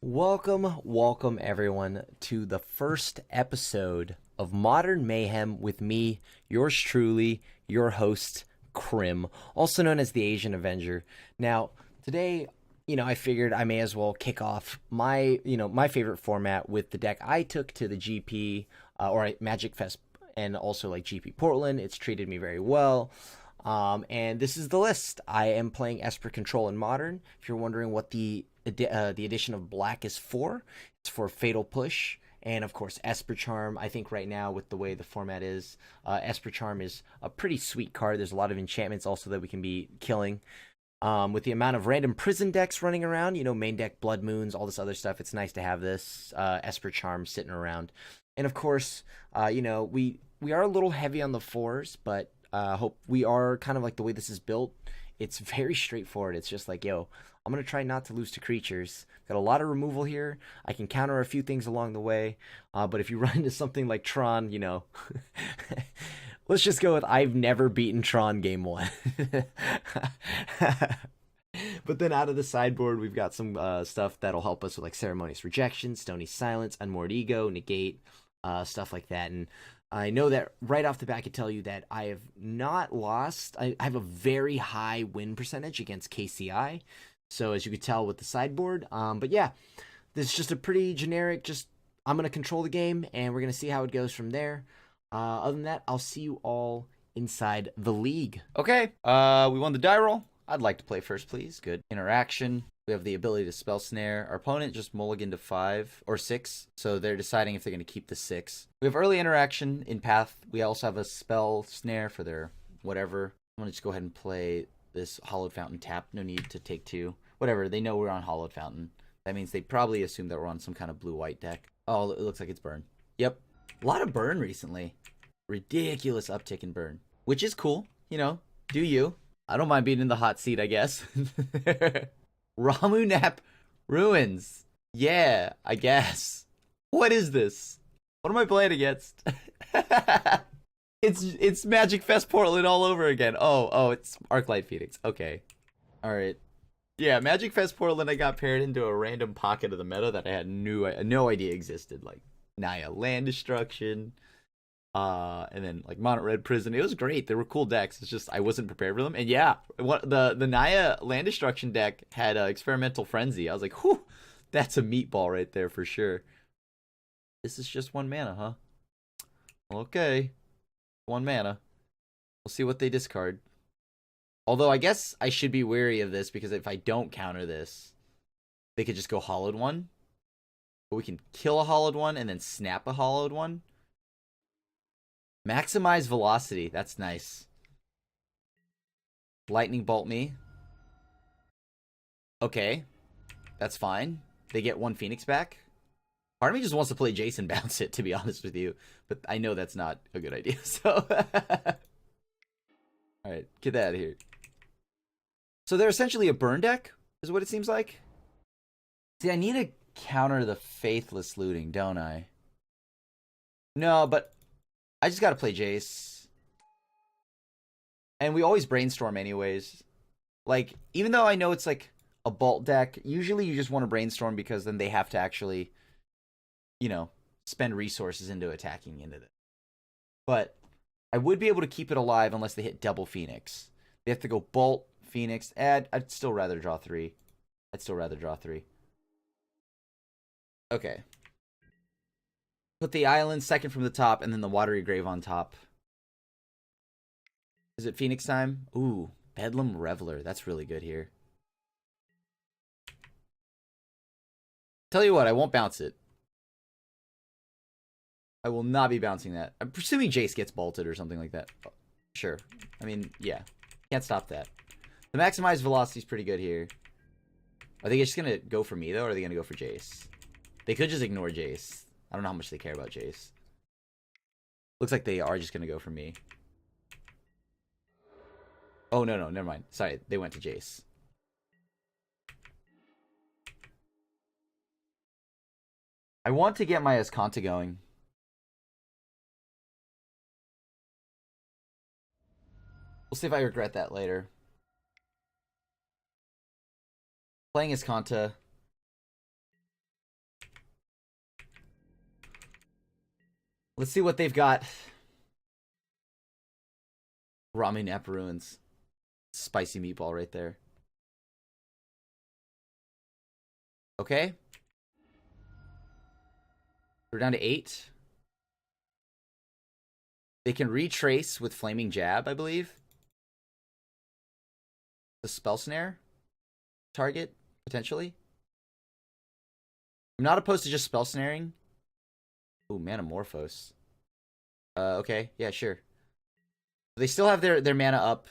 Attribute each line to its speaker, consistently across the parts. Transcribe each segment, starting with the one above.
Speaker 1: Welcome everyone to the first episode of Modern Mayhem with me, yours truly, your host, Krim, also known as the Asian Avenger. Now, today, I figured I may as well kick off my favorite format with the deck I took to the GP, or Magic Fest, and also like GP Portland. It's treated me very well. And this is the list. I am playing Esper Control in Modern. If you're wondering what the addition of black is for, it's for Fatal Push, and of course Esper Charm. I think right now with the way the format is, Esper Charm is a pretty sweet card. There's a lot of enchantments also that we can be killing. With the amount of random prison decks running around, main deck Blood Moons, all this other stuff, it's nice to have this Esper Charm sitting around. And of course, we are a little heavy on the fours, but hope we are kind of like the way this is built. It's very straightforward. It's just like, I'm going to try not to lose to creatures. Got a lot of removal here. I can counter a few things along the way. But if you run into something like Tron, let's just go with I've never beaten Tron game one. But then out of the sideboard, we've got some stuff that'll help us with like Ceremonious Rejection, Stony Silence, Unmoored Ego, Negate, stuff like that. And I know that right off the bat I can tell you that I have not lost. I have a very high win percentage against KCI. So as you could tell with the sideboard. But yeah, this is just a pretty generic, I'm going to control the game and we're going to see how it goes from there. Other than that, I'll see you all inside the league.
Speaker 2: Okay, we won the die roll. I'd like to play first, please. Good. Interaction. We have the ability to spell snare. Our opponent just mulliganed to 5 or 6, so they're deciding if they're going to keep the 6. We have early interaction in path. We also have a spell snare for their whatever. I'm going to just go ahead and play this Hollowed Fountain tap. No need to take 2. Whatever, they know we're on Hollowed Fountain. That means they probably assume that we're on some kind of blue-white deck. Oh, it looks like it's burn. Yep. A lot of burn recently. Ridiculous uptick in burn. Which is cool. Do you. I don't mind being in the hot seat, I guess. Ramunap Ruins. Yeah, I guess. What is this? What am I playing against? It's Magic Fest Portland all over again. Oh, it's Arclight Phoenix. Okay. Alright. Yeah, Magic Fest Portland, I got paired into a random pocket of the meta that I had no idea existed. Like, Naya Land Destruction. And then like Mono Red Prison. It was great. They were cool decks. It's just I wasn't prepared for them. And yeah, the Naya Land Destruction deck had Experimental Frenzy. I was like, whew, that's a meatball right there for sure. This is just 1 mana, huh? Okay. 1 mana. We'll see what they discard. Although I guess I should be wary of this because if I don't counter this, they could just go Hollowed One. But we can kill a Hollowed One and then snap a Hollowed One. Maximize velocity. That's nice. Lightning bolt me. Okay. That's fine. They get 1 Phoenix back. Part of me just wants to play Jason bounce it, to be honest with you. But I know that's not a good idea. So. Alright. Get that out of here. So they're essentially a burn deck, is what it seems like. See, I need to counter the Faithless Looting, don't I? No, but I just gotta play Jace. And we always brainstorm anyways. Like, even though I know it's like a Bolt deck, usually you just want to brainstorm because then they have to actually, spend resources into attacking into it. But I would be able to keep it alive unless they hit double Phoenix. They have to go Bolt, Phoenix. I'd still rather draw 3. Okay. Put the island second from the top, and then the Watery Grave on top. Is it Phoenix time? Ooh, Bedlam Reveler. That's really good here. Tell you what, I won't bounce it. I will not be bouncing that. I'm presuming Jace gets bolted or something like that. Sure. I mean, yeah. Can't stop that. The maximized velocity is pretty good here. Are they just going to go for me, though, or are they going to go for Jace? They could just ignore Jace. I don't know how much they care about Jace. Looks like they are just going to go for me. Oh, no, never mind. Sorry, they went to Jace. I want to get my Escanta going. We'll see if I regret that later. Playing Escanta Let's see what they've got. Ramen Nap Ruins. Spicy meatball right there. Okay. We're down to 8. They can retrace with Flaming Jab, I believe. The Spell Snare target, potentially. I'm not opposed to just Spell Snaring. Ooh, Manamorphose. Okay, yeah, sure. They still have their mana up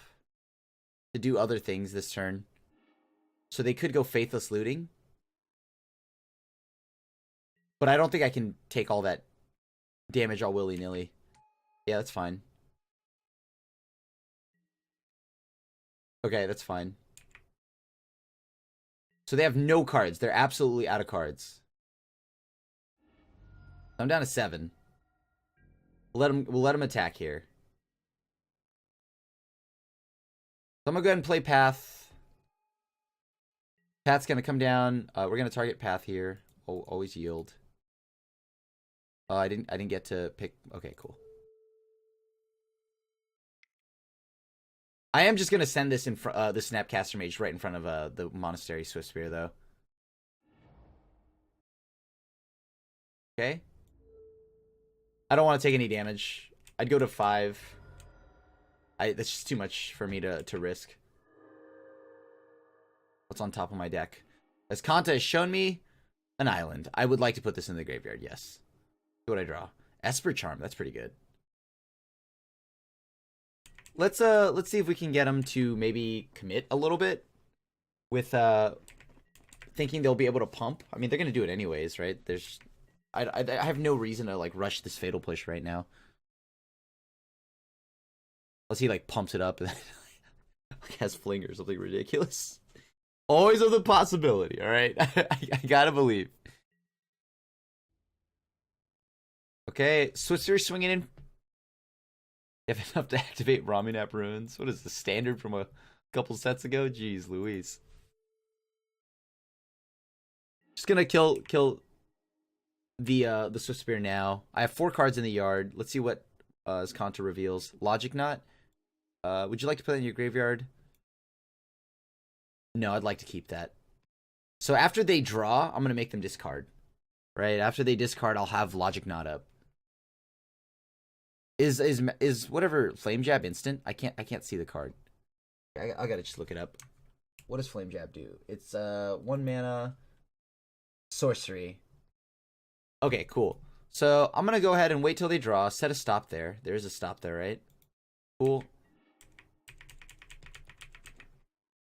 Speaker 2: to do other things this turn. So they could go Faithless Looting. But I don't think I can take all that damage all willy-nilly. Yeah, that's fine. Okay, that's fine. So they have no cards. They're absolutely out of cards. I'm down to 7. We'll let them attack here. So I'm gonna go ahead and play Path. Path's gonna come down. We're gonna target Path here. Always yield. Oh, I didn't get to pick. Okay, cool. I am just gonna send this in the Snapcaster Mage right in front of the Monastery Swift Spear though. Okay. I don't want to take any damage. I'd go to 5. That's just too much for me to risk. What's on top of my deck? As Kanta has shown me, an island. I would like to put this in the graveyard, yes. See what I draw. Esper Charm, that's pretty good. Let's see if we can get them to maybe commit a little bit with thinking they'll be able to pump. I mean, they're gonna do it anyways, right? I have no reason to like rush this Fatal Push right now. Unless he like pumps it up and like has Fling or something ridiculous. Always of the possibility, all right? I gotta believe. Okay, Switzer swinging in. You have enough to activate Ramen Nap Ruins. What is the standard from a couple sets ago? Jeez Louise. Just gonna kill the Swift Spear now. I have 4 cards in the yard. Let's see what Kanta reveals. Logic Knot. Would you like to put that in your graveyard? No, I'd like to keep that. So after they draw, I'm gonna make them discard. Right? After they discard, I'll have Logic Knot up. Is whatever Flame Jab instant? I can't see the card. I gotta just look it up. What does Flame Jab do? It's 1 mana sorcery. Okay, cool. So I'm gonna go ahead and wait till they draw. Set a stop there. There's a stop there, right? Cool.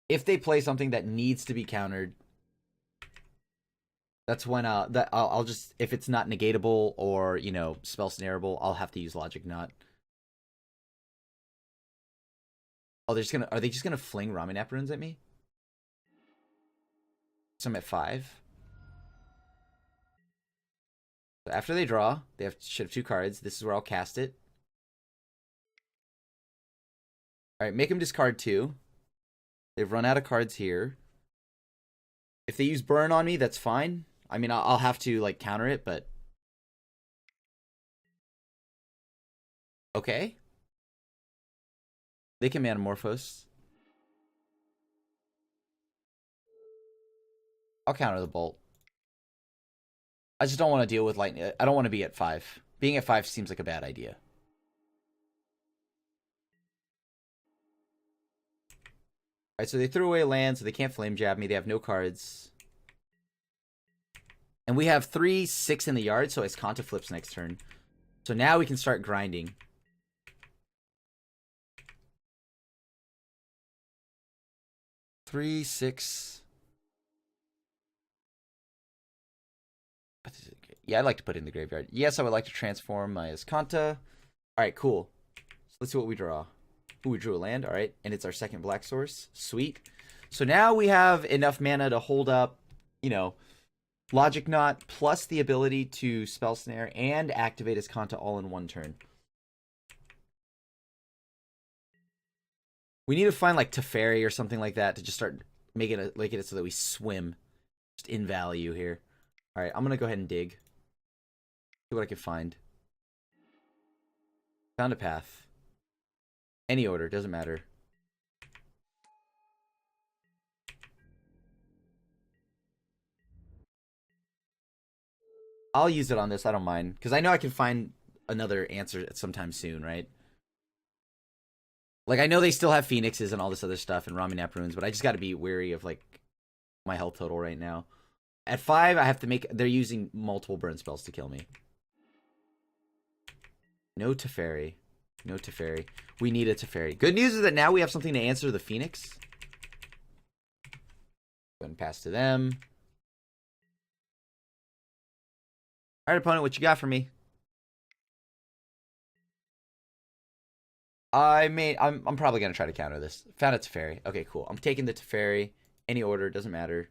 Speaker 2: If they play something that needs to be countered, that's when I'll just, if it's not negatable or, you know, spell snareable, I'll have to use Logic Knot. Oh, are they just gonna fling Ramen Nap Ruins at me? So I'm at 5. So after they draw, they should have 2 cards. This is where I'll cast it. Alright, make them discard 2. They've run out of cards here. If they use Burn on me, that's fine. I mean, I'll have to, like, counter it, but... Okay. They can Manamorphose. I'll counter the Bolt. I just don't want to deal with lightning. I don't want to be at 5. Being at 5 seems like a bad idea. Alright, so they threw away a land, so they can't Flame Jab me. They have no cards. And we have 3, 6 in the yard, so Kanta flips next turn. So now we can start grinding. Three, 6. Yeah, I'd like to put it in the graveyard. Yes, I would like to transform my Kanta. Alright, cool. So let's see what we draw. Ooh, we drew a land, alright. And it's our second black source. Sweet. So now we have enough mana to hold up, you know, Logic Knot plus the ability to Spell Snare and activate his Kanta all in one turn. We need to find like Teferi or something like that to just start making it so that we swim just in value here. Alright, I'm gonna go ahead and dig. See what I can find. Found a path. Any order, doesn't matter. I'll use it on this, I don't mind. Because I know I can find another answer sometime soon, right? Like, I know they still have Phoenixes and all this other stuff and Raminap Runes, but I just gotta be wary of, like, my health total right now. At 5, I have to make... They're using multiple burn spells to kill me. No Teferi. No Teferi. We need a Teferi. Good news is that now we have something to answer the Phoenix. Go ahead and pass to them. Alright, opponent, what you got for me? I'm probably gonna try to counter this. Found a Teferi. Okay, cool. I'm taking the Teferi. Any order, doesn't matter.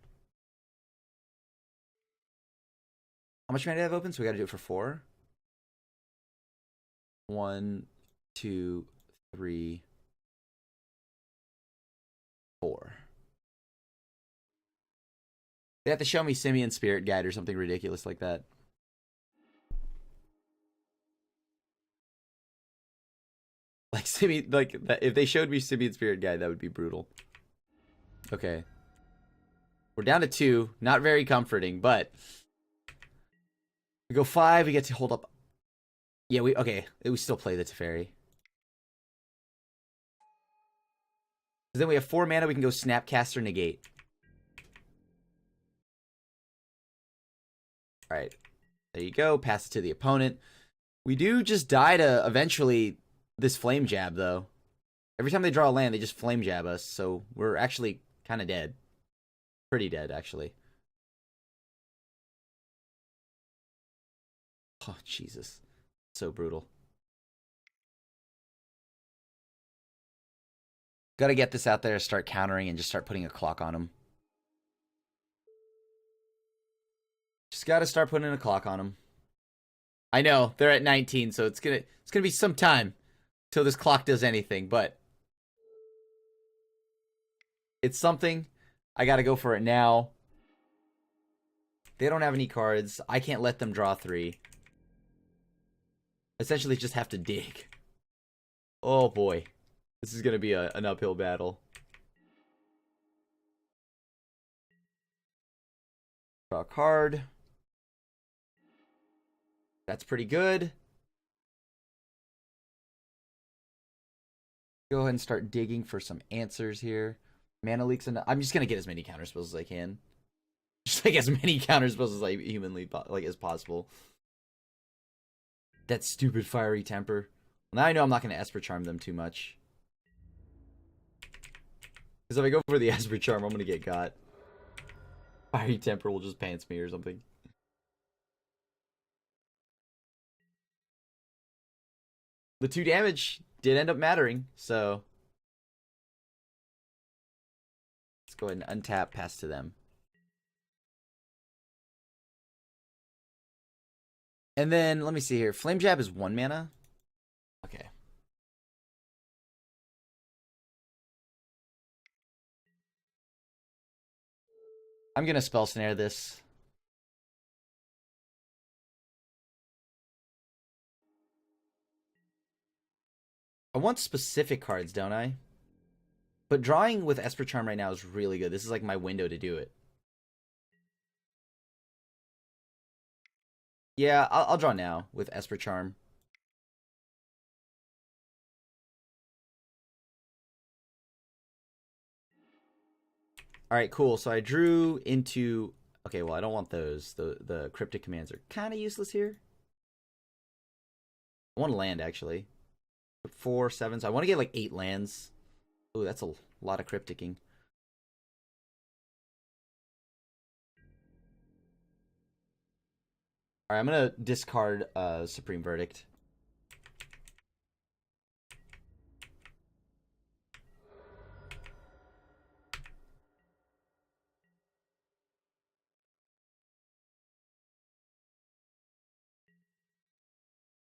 Speaker 2: How much mana do I have open? So we gotta do it for 4. 1, 2, 3, 4. They have to show me Simian Spirit Guide or something ridiculous like that. Like if they showed me Simian Spirit Guide, that would be brutal. Okay. We're down to 2. Not very comforting, but we go 5, we get to hold up. Yeah, we still play the Teferi. Then we have 4 mana, we can go Snapcaster Negate. Alright. There you go. Pass it to the opponent. We do just die to eventually this Flame Jab, though. Every time they draw a land, they just Flame Jab us, so we're actually kind of dead. Pretty dead, actually. Oh, Jesus. So brutal. Gotta get this out there, start countering, and just start putting a clock on them. Just gotta start putting a clock on them. I know, they're at 19, so it's gonna be some time till this clock does anything, but it's something. I gotta go for it now. They don't have any cards. I can't let them draw 3. Essentially just have to dig. Oh boy. This is gonna be an uphill battle. Draw a card. That's pretty good. Go ahead and start digging for some answers here. Mana leaks, and I'm just gonna get as many counter spells as I can. Just like as many counter spells as I humanly as possible. That stupid Fiery Temper. Now I know I'm not gonna Esper Charm them too much. Because if I go for the Esper Charm, I'm gonna get got. Fiery Temper will just pants me or something. The 2 damage did end up mattering, so let's go ahead and untap, pass to them. And then, let me see here. Flame Jab is 1 mana. Okay. I'm gonna Spell Snare this. I want specific cards, don't I? But drawing with Esper Charm right now is really good. This is like my window to do it. Yeah, I'll draw now with Esper Charm. Alright, cool. So I drew into... Okay, well, I don't want those. The Cryptic Commands are kind of useless here. I want to land, actually. 4, 7. So I want to get like 8 lands. Ooh, that's a lot of crypticking. Alright, I'm gonna discard Supreme Verdict.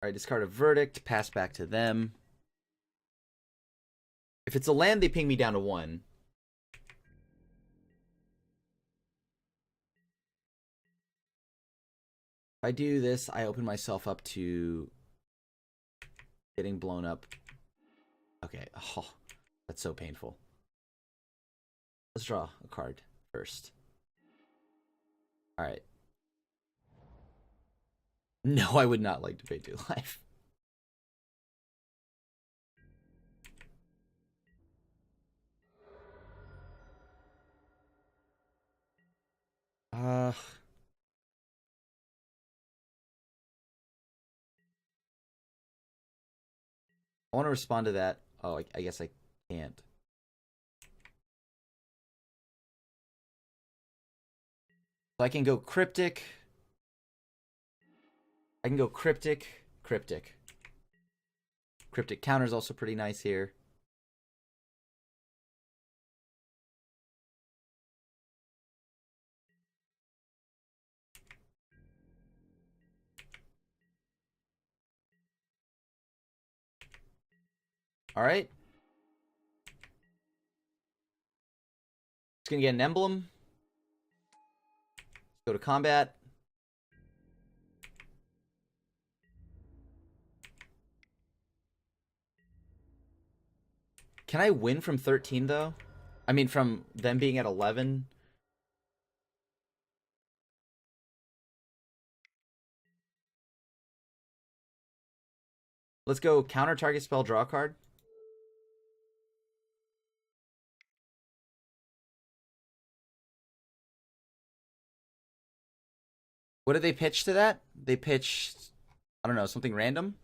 Speaker 2: Alright, discard a Verdict, pass back to them. If it's a land, they ping me down to 1. If I do this, I open myself up to Getting blown up. Okay. Oh, that's so painful. Let's draw a card first. Alright. No, I would not like to pay 2 life. I want to respond to that. Oh, I guess I can't. So I can go cryptic. I can go cryptic, cryptic. Cryptic counter is also pretty nice here. All right. Just gonna get an emblem. Go to combat. Can I win from 13 though? I mean, from them being at 11. Let's go counter target spell, draw a card. What did they pitch to that? They pitched, I don't know, something random?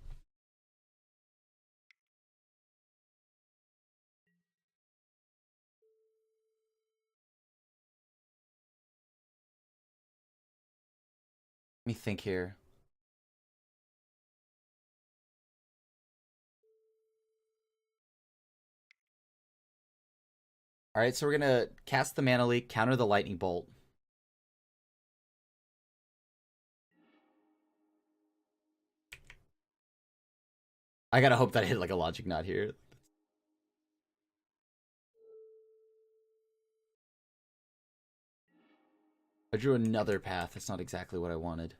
Speaker 2: Let me think here. Alright, so we're gonna cast the Mana Leak, counter the Lightning Bolt. I gotta hope that I hit like a Logic Knot here. I drew another path. That's not exactly what I wanted.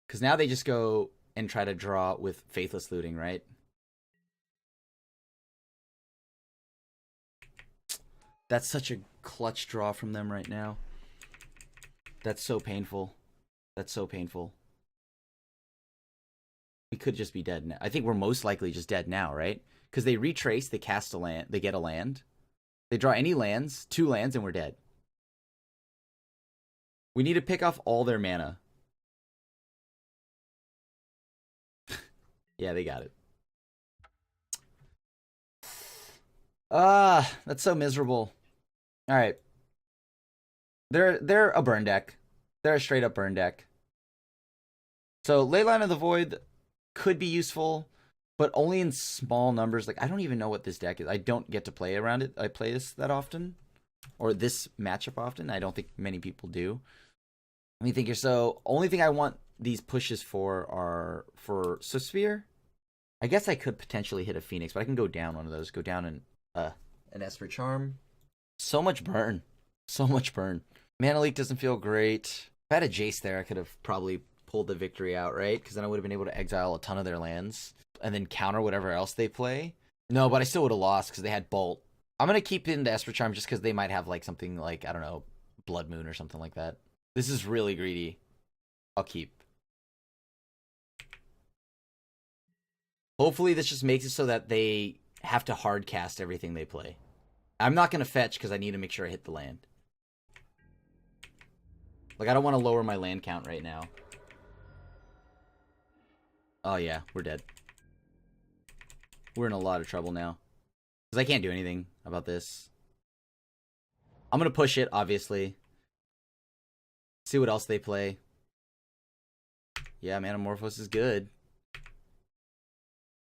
Speaker 2: Because now they just go and try to draw with Faithless Looting, right? That's such a clutch draw from them right now. That's so painful. That's so painful. We could just be dead now. I think we're most likely just dead now, right? Because they retrace, they cast a land, they get a land. They draw any lands, 2 lands, and we're dead. We need to pick off all their mana. Yeah, they got it. That's so miserable. Alright. They're a burn deck. They're a straight up burn deck. So Leyline of the Void could be useful, but only in small numbers. Like, I don't even know what this deck is. I don't get to play around it. I play this that often. Or this matchup often. I don't think many people do. Let me think here. So, only thing I want these pushes for are for Sphere. I guess I could potentially hit a Phoenix, but I can go down one of those. Go down an Esper Charm. So much burn. So much burn. Mana Leak doesn't feel great. If I had a Jace there, I could have probably pulled the victory out, right? Because then I would have been able to exile a ton of their lands and then counter whatever else they play. No, but I still would have lost because they had Bolt. I'm going to keep in the Esper Charm just because they might have like something like, I don't know, Blood Moon or something like that. This is really greedy. I'll keep. Hopefully this just makes it so that they have to hard cast everything they play. I'm not going to fetch because I need to make sure I hit the land. Like, I don't want to lower my land count right now. Oh yeah, we're dead. We're in a lot of trouble now. Because I can't do anything about this. I'm going to push it, obviously. See what else they play. Yeah, Manamorphose is good.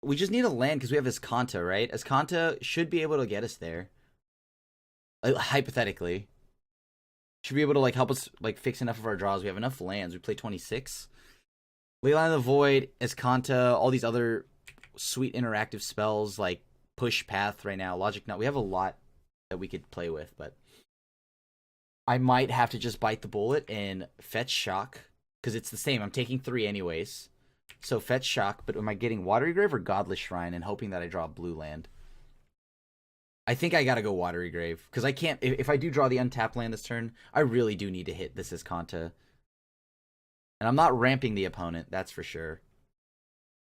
Speaker 2: We just need a land because we have Escanta, right? Escanta should be able to get us there. Hypothetically. Should be able to like help us like fix enough of our draws. We have enough lands. We play 26. Leyline of the Void, Escanta, all these other sweet interactive spells like Push Path right now. Logic Knot. We have a lot that we could play with, but I might have to just bite the bullet and fetch Shock because it's the same. I'm taking 3 anyways. So fetch shock, but am I getting Watery Grave or Godless Shrine and hoping that I draw a blue land? I think I gotta go Watery Grave, because I can't, if I do draw the untapped land this turn, I really do need to hit this as Kanta. And I'm not ramping the opponent, that's for sure.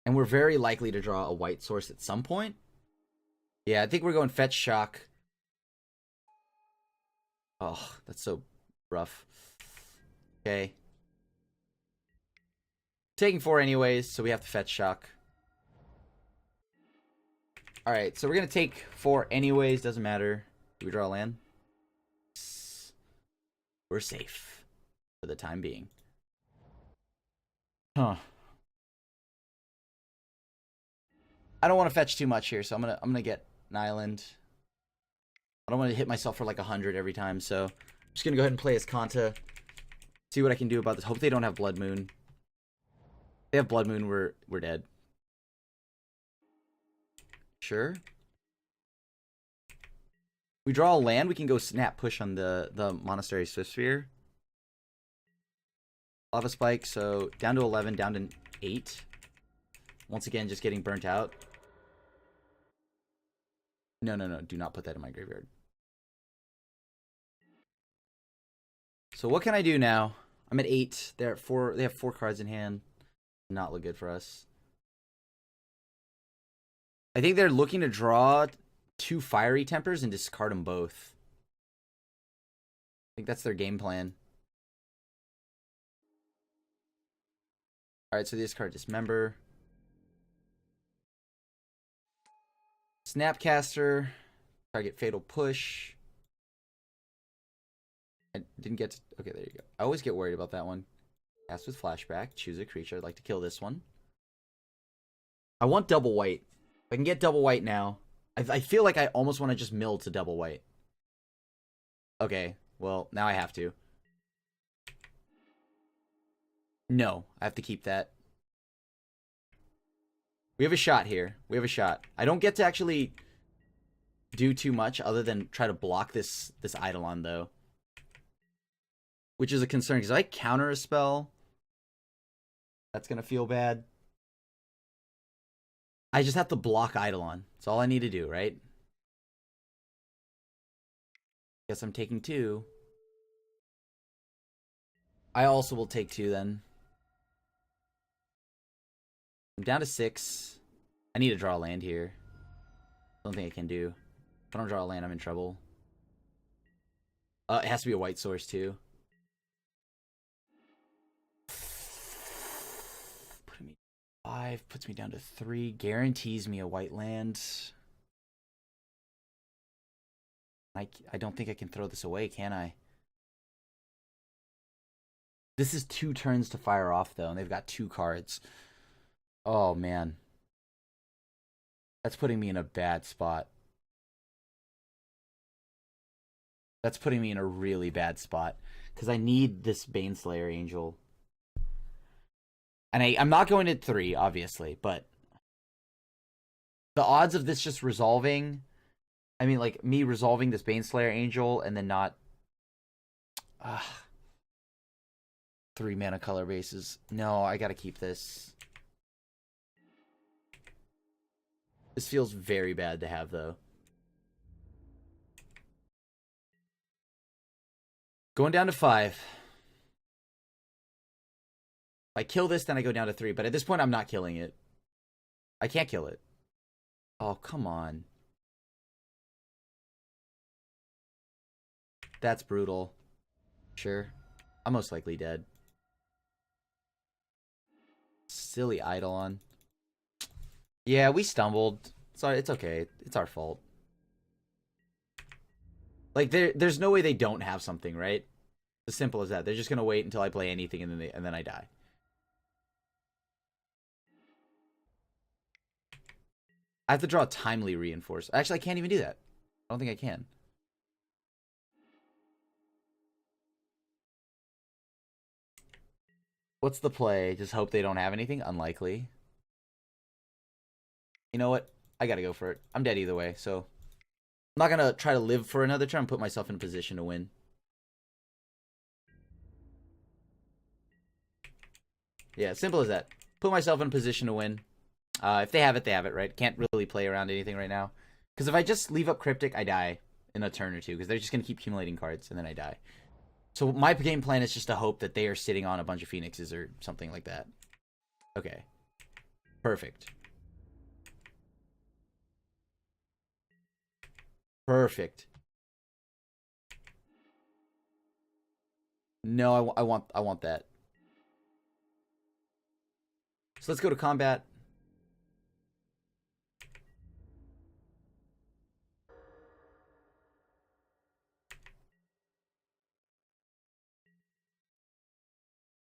Speaker 2: And we're very likely to draw a white source at some point. Yeah, I think we're going fetch shock. Oh, that's so rough. Okay. Taking 4 anyways, so we have to fetch shock. Alright, so we're going to take 4 anyways, doesn't matter. Do we draw a land? We're safe for the time being. Huh. I don't want to fetch too much here, so I'm gonna get an island. I don't want to hit myself for like 100 every time, so I'm just gonna go ahead and play as Kanta. See what I can do about this. Hope they don't have Blood Moon. If they have Blood Moon, we're dead. Sure. We draw a land, we can go snap push on the Monastery Swift Sphere. Lava Spike, so down to 11, down to 8. Once again, just getting burnt out. No, do not put that in my graveyard. So what can I do now? I'm at 8. They're at 4. They have 4 cards in hand. Not look good for us. I think they're looking to draw 2 Fiery Tempers and discard them both. I think that's their game plan. Alright, so this card Dismember. Snapcaster. Target Fatal Push. I didn't get to... Okay, there you go. I always get worried about that one. Cast with Flashback. Choose a creature. I'd like to kill this one. I want double white. If I can get double white now. I feel like I almost want to just mill to double white. Okay, well, now I have to. No, I have to keep that. We have a shot here. We have a shot. I don't get to actually do too much other than try to block this Eidolon, though. Which is a concern, because if I counter a spell, that's going to feel bad. I just have to block Eidolon. That's all I need to do, right? Guess I'm taking 2. I also will take 2 then. I'm down to 6. I need to draw a land here. Don't think I can do. If I don't draw a land, I'm in trouble. It has to be a white source too. Putting me 5, puts me down to 3, guarantees me a white land. I don't think I can throw this away, can I? This is 2 turns to fire off, though, and they've got 2 cards. Oh, man. That's putting me in a bad spot. That's putting me in a really bad spot. Because I need this Baneslayer Angel. And I'm not going to 3, obviously, but the odds of this just resolving... I mean, like, me resolving this Baneslayer Angel and then not... 3 mana color bases. No, I gotta keep this. This feels very bad to have, though. Going down to 5. If I kill this, then I go down to 3. But at this point, I'm not killing it. I can't kill it. Oh, come on. That's brutal. Sure. I'm most likely dead. Silly Eidolon. Yeah, we stumbled. Sorry, it's okay. It's our fault. Like, there's no way they don't have something, right? As simple as that. They're just gonna wait until I play anything and then I die. I have to draw a Timely Reinforce. Actually, I can't even do that. I don't think I can. What's the play? Just hope they don't have anything? Unlikely. You know what? I gotta go for it. I'm dead either way, so... I'm not gonna try to live for another turn and put myself in a position to win. Yeah, simple as that. put myself in a position to win. If they have it, they have it, right? Can't really play around anything right now. Because if I just leave up Cryptic, I die in a turn or two. Because they're just going to keep accumulating cards, and then I die. So my game plan is just to hope that they are sitting on a bunch of Phoenixes or something like that. Okay. Perfect. Perfect. No, I want that. So let's go to combat.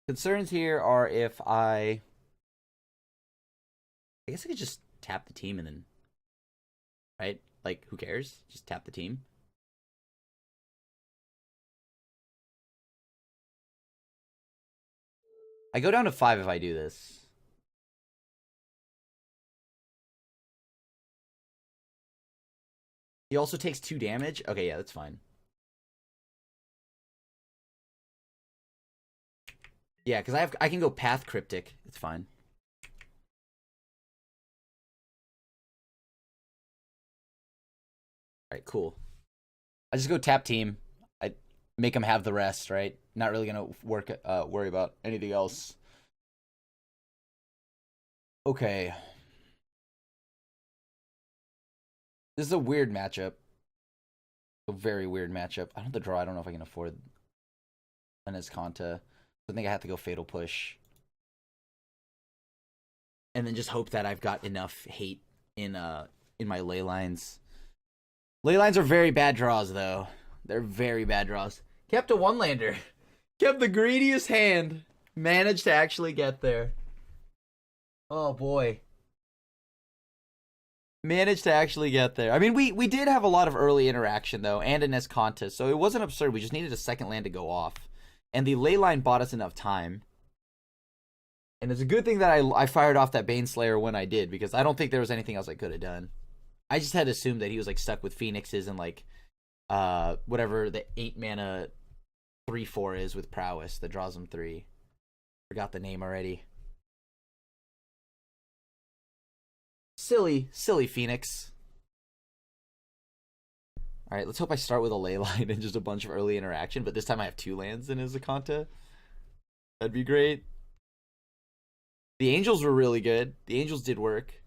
Speaker 2: Concerns here are if I guess I could just tap the team and then, right? Like, who cares? Just tap the team. I go down to 5 if I do this. He also takes 2 damage? Okay, yeah, that's fine. Yeah, because I can go Path Cryptic. It's fine. Alright, cool. I just go tap team. I make them have the rest, right? Not really gonna worry about anything else. Okay. This is a weird matchup. A very weird matchup. I don't have to draw. I don't know if I can afford an Esconta. I think I have to go Fatal Push. And then just hope that I've got enough hate in my ley lines. Ley lines are very bad draws, though. They're very bad draws. Kept a one-lander. Kept the greediest hand. Managed to actually get there. Oh, boy. Managed to actually get there. I mean, we did have a lot of early interaction, though, and an Esconta, so it wasn't absurd. We just needed a second land to go off. And the ley line bought us enough time. And it's a good thing that I fired off that Baneslayer when I did, because I don't think there was anything else I could have done. I just had assumed that he was like stuck with Phoenixes and like whatever the 8-mana 3/4 is with Prowess that draws him 3. Forgot the name already. Silly Phoenix. Alright, let's hope I start with a ley line and just a bunch of early interaction, but this time I have 2 lands in his Esconta. That'd be great. The Angels were really good. The Angels did work.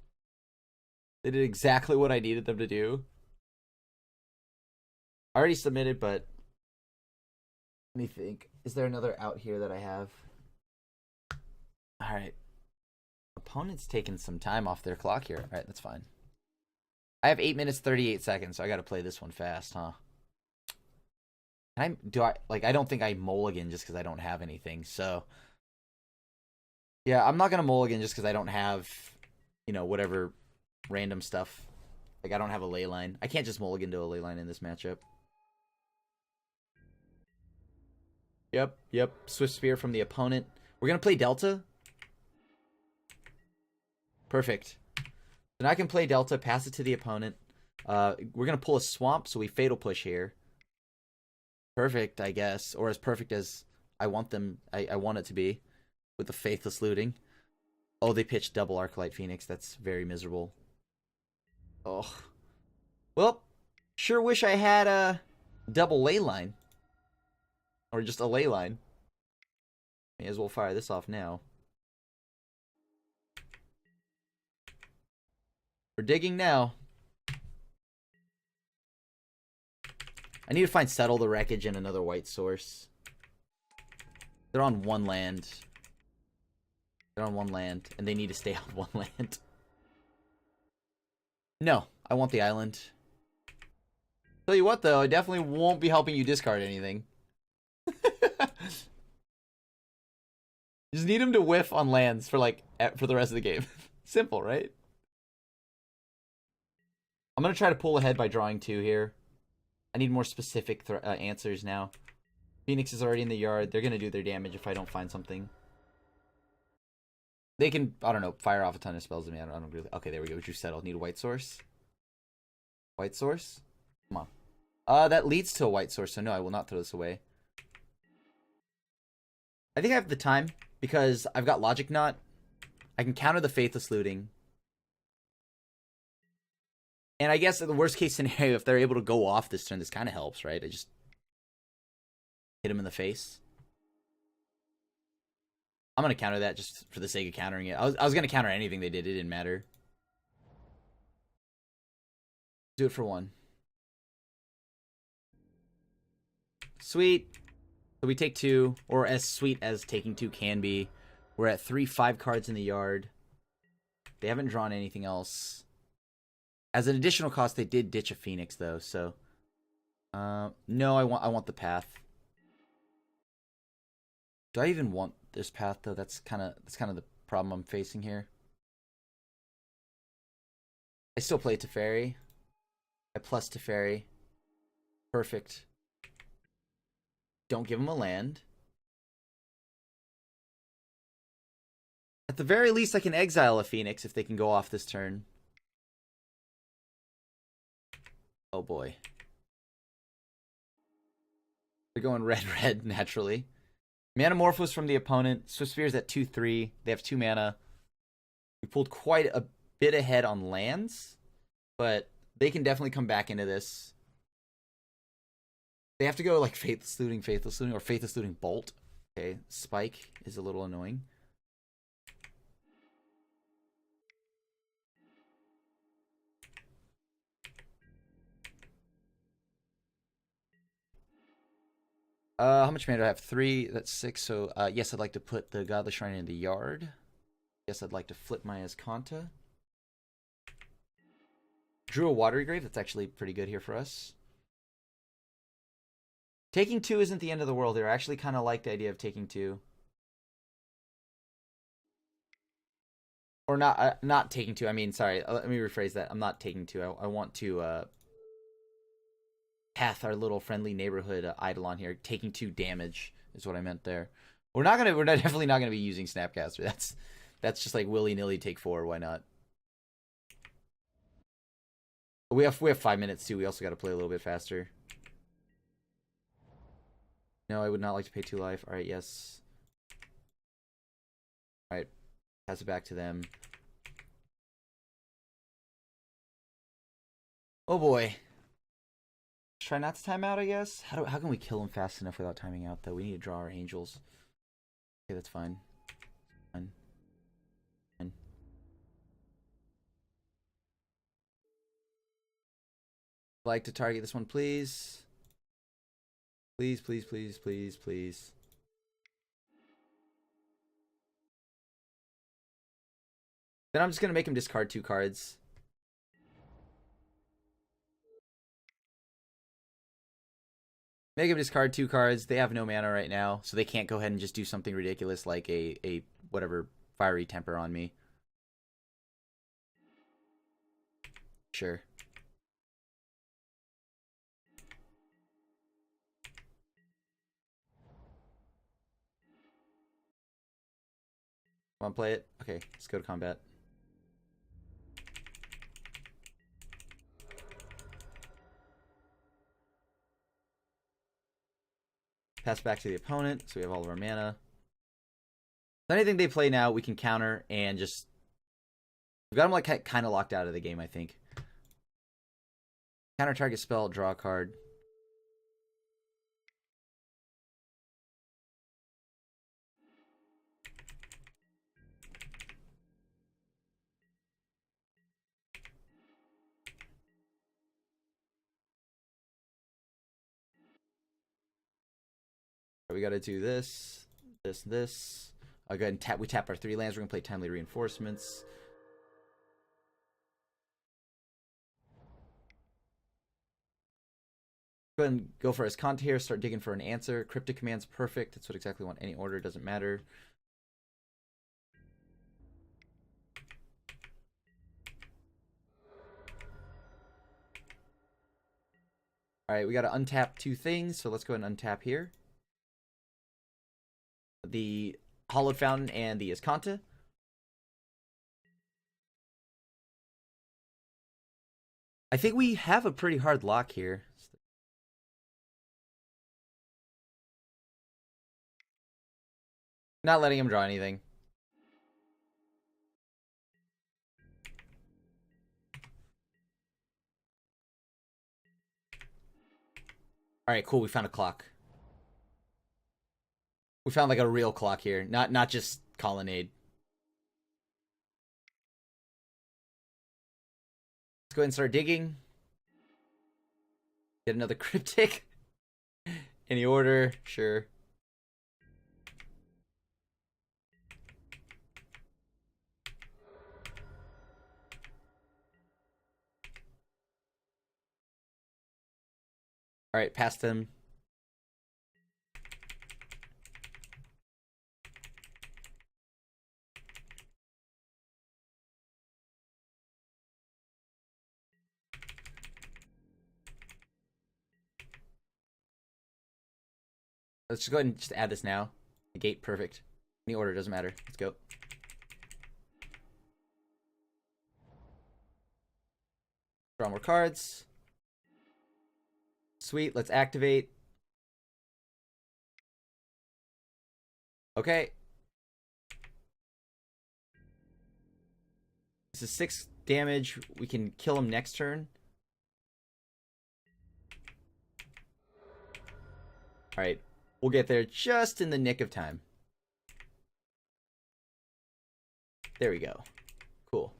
Speaker 2: They did exactly what I needed them to do. I already submitted, but let me think. Is there another out here that I have? Alright. Opponent's taking some time off their clock here. Alright, that's fine. I have 8 minutes 38 seconds, so I gotta play this one fast, huh? I don't think I mulligan just because I don't have anything, so yeah, I'm not gonna mulligan just because I don't have, you know, whatever random stuff. Like, I don't have a ley line. I can't just mulligan to a ley line in this matchup. Yep. Swift Spear from the opponent. We're gonna play Delta. Perfect. So now I can play Delta, pass it to the opponent. We're gonna pull a Swamp, so we Fatal Push here. Perfect, I guess. Or as perfect as I want them. I want it to be. With the Faithless Looting. Oh, they pitched double Arclight Phoenix. That's very miserable. Oh. Well, sure wish I had a double ley line. Or just a ley line. May as well fire this off now. We're digging now. I need to find Settle the Wreckage and another white source. They're on 1 land. They're on 1 land, and they need to stay on 1 land. No, I want the island. Tell you what, though, I definitely won't be helping you discard anything. Just need him to whiff on lands for the rest of the game. Simple, right? I'm gonna try to pull ahead by drawing 2 here. I need more specific answers now. Phoenix is already in the yard. They're gonna do their damage if I don't find something. They can, I don't know, fire off a ton of spells at me. I don't really. Okay, there we go. Would you settle? Need a white source? White source? Come on. That leads to a white source, so no, I will not throw this away. I think I have the time because I've got Logic Knot. I can counter the Faithless Looting. And I guess in the worst case scenario, if they're able to go off this turn, this kind of helps, right? I just hit him in the face. I'm going to counter that just for the sake of countering it. I was going to counter anything they did. It didn't matter. Do it for 1. Sweet. So we take 2, or as sweet as taking 2 can be. We're at 3 5 cards in the yard. They haven't drawn anything else. As an additional cost, they did ditch a Phoenix though. So, no, I want the path. Do I even want this path though? That's kind of the problem I'm facing here. I still play Teferi. I plus Teferi. Perfect. Don't give him a land. At the very least, I can exile a Phoenix if they can go off this turn. Oh boy. They're going red naturally. Manamorphose from the opponent. Swift Spear's at 2/3. They have 2 mana. We pulled quite a bit ahead on lands, but they can definitely come back into this. They have to go like Faithless Looting, or Faithless Looting Bolt. Okay, Spike is a little annoying. How much mana do I have? 3. That's 6. So, yes, I'd like to put the Godless Shrine in the yard. Yes, I'd like to flip my Azcanta. Drew a Watery Grave. That's actually pretty good here for us. Taking 2 isn't the end of the world here. I actually kind of like the idea of taking 2. Or not taking 2. I mean, sorry. Let me rephrase that. I'm not taking 2. I want to path our little friendly neighborhood Eidolon here. Taking 2 damage is what I meant there. We're definitely not gonna be using Snapcaster. That's just like willy-nilly take 4. Why not? We have 5 minutes too. We also got to play a little bit faster. No, I would not like to pay 2 life. All right, yes. All right, pass it back to them. Oh boy. Try not to time out, I guess. How can we kill him fast enough without timing out though? We need to draw our angels. Okay, that's fine. Fine. Like to target this one, please. Please, please, please, please, please. Then I'm just gonna make him discard 2 cards. Make him discard 2 cards. They have no mana right now, so they can't go ahead and just do something ridiculous like a whatever fiery temper on me. Sure. Want to play it? Okay, let's go to combat. Pass back to the opponent, so we have all of our mana. So anything they play now, we can counter and just... We've got them like kind of locked out of the game, I think. Counter target spell, draw a card. We got to do this, this. I'll go ahead and tap. We tap our 3 lands. We're gonna play Timely Reinforcements. Go ahead and go for his Azcanta here. Start digging for an answer. Cryptic Command's perfect. That's what exactly want. Any order doesn't matter. All right, we got to untap 2 things. So let's go ahead and untap here. The Hollowed Fountain and the Azcanta. I think we have a pretty hard lock here. Not letting him draw anything. Alright, cool. We found a clock. We found like a real clock here. Not just colonnade. Let's go ahead and start digging. Get another cryptic. Any order? Sure. Alright, past them. Let's just go ahead and just add this now. The gate, perfect. Any order, doesn't matter. Let's go. Draw more cards. Sweet, let's activate. Okay. This is 6 damage. We can kill him next turn. Alright. We'll get there just in the nick of time. There we go. Cool.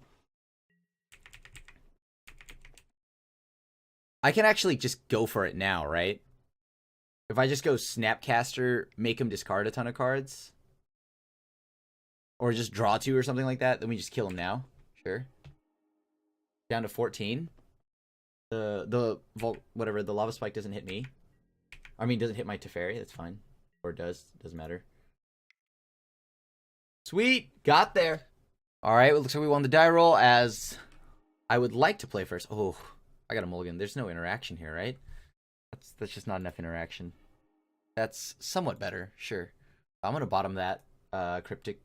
Speaker 2: I can actually just go for it now, right? If I just go Snapcaster, make him discard a ton of cards. Or just draw 2 or something like that, then we just kill him now. Sure. Down to 14. Whatever, the Lava Spike doesn't hit me. I mean, doesn't hit my Teferi, that's fine. Or it does, doesn't matter. Sweet, got there. Alright, well, looks like we won the die roll as I would like to play first. Oh, I got a mulligan. There's no interaction here, right? That's just not enough interaction. That's somewhat better, sure. I'm gonna bottom that cryptic.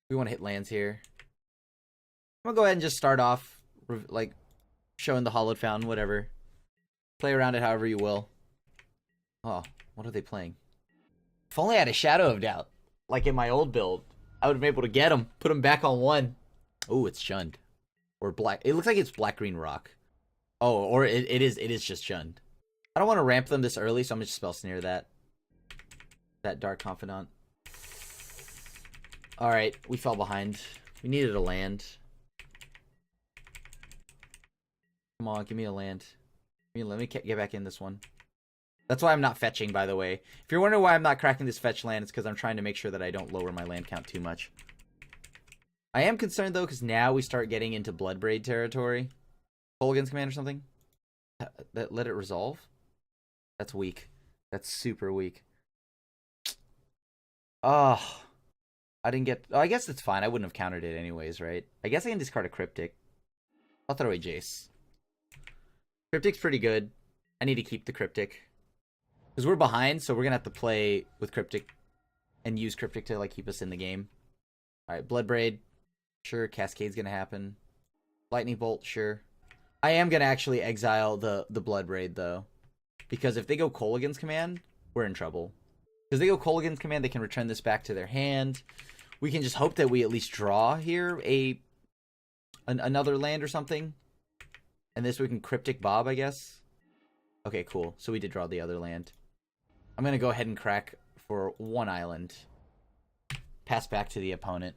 Speaker 2: We want to hit lands here. I'm gonna go ahead and just start off, like, showing the Hollowed Fountain, whatever. Play around it however you will. Oh, what are they playing? If only I had a Shadow of Doubt, like in my old build, I would have been able to get him, put him back on 1. Oh, it's shunned. Or black. It looks like it's black-green rock. Oh, or it is just shunned. I don't want to ramp them this early, so I'm going to spell snare that Dark Confidant. Alright, we fell behind. We needed a land. Come on, give me a land. Let me get back in this one. That's why I'm not fetching, by the way. If you're wondering why I'm not cracking this fetch land, it's because I'm trying to make sure that I don't lower my land count too much. I am concerned, though, because now we start getting into Bloodbraid territory. Mulligan's command or something? Let it resolve? That's weak. That's super weak. Oh. I didn't get... Oh, I guess it's fine. I wouldn't have countered it anyways, right? I guess I can discard a Cryptic. I'll throw away Jace. Cryptic's pretty good. I need to keep the Cryptic. Because we're behind, so we're going to have to play with Cryptic and use Cryptic to, like, keep us in the game. Alright, Bloodbraid. Sure, Cascade's going to happen. Lightning Bolt, sure. I am going to actually exile the Bloodbraid, though. Because if they go Kolaghan's Command, we're in trouble. Because they go Kolaghan's Command, they can return this back to their hand. We can just hope that we at least draw here another land or something. And this we can Cryptic Bob, I guess. Okay, cool. So we did draw the other land. I'm going to go ahead and crack for 1 island. Pass back to the opponent.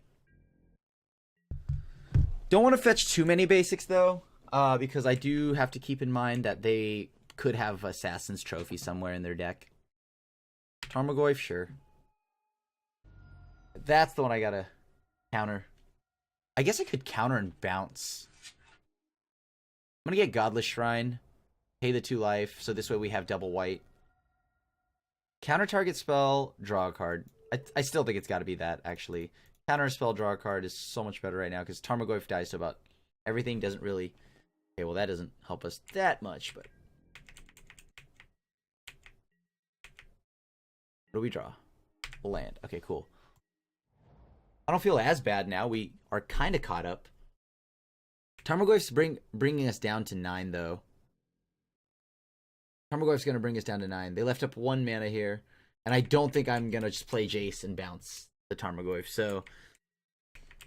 Speaker 2: Don't want to fetch too many basics, though. Because I do have to keep in mind that they could have Assassin's Trophy somewhere in their deck. Tarmogoyf, sure. That's the one I gotta counter. I guess I could counter and bounce. I'm gonna get Godless Shrine. Pay the 2 life, so this way we have double white. Counter target spell, draw a card. I still think it's gotta be that, actually. Counter a spell, draw a card is so much better right now, because Tarmogoyf dies to about everything. Doesn't really... Okay, well that doesn't help us that much, but... What do we draw? A land. Okay, cool. I don't feel as bad now. We are kind of caught up. Tarmogoyf's bringing us down to 9, though. Tarmogoyf's going to bring us down to 9. They left up 1 mana here. And I don't think I'm going to just play Jace and bounce the Tarmogoyf. So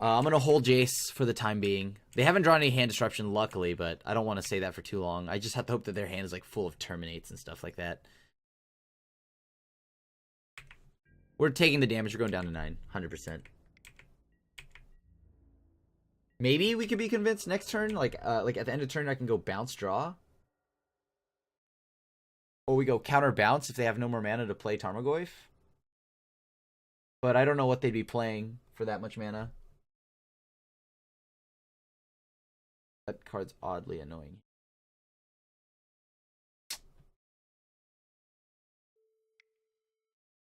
Speaker 2: I'm going to hold Jace for the time being. They haven't drawn any hand disruption, luckily, but I don't want to say that for too long. I just have to hope that their hand is like full of terminates and stuff like that. We're taking the damage. We're going down to 9, 100%. Maybe we could be convinced next turn, like at the end of turn, I can go bounce draw. Or we go counter bounce if they have no more mana to play Tarmogoyf. But I don't know what they'd be playing for that much mana. That card's oddly annoying.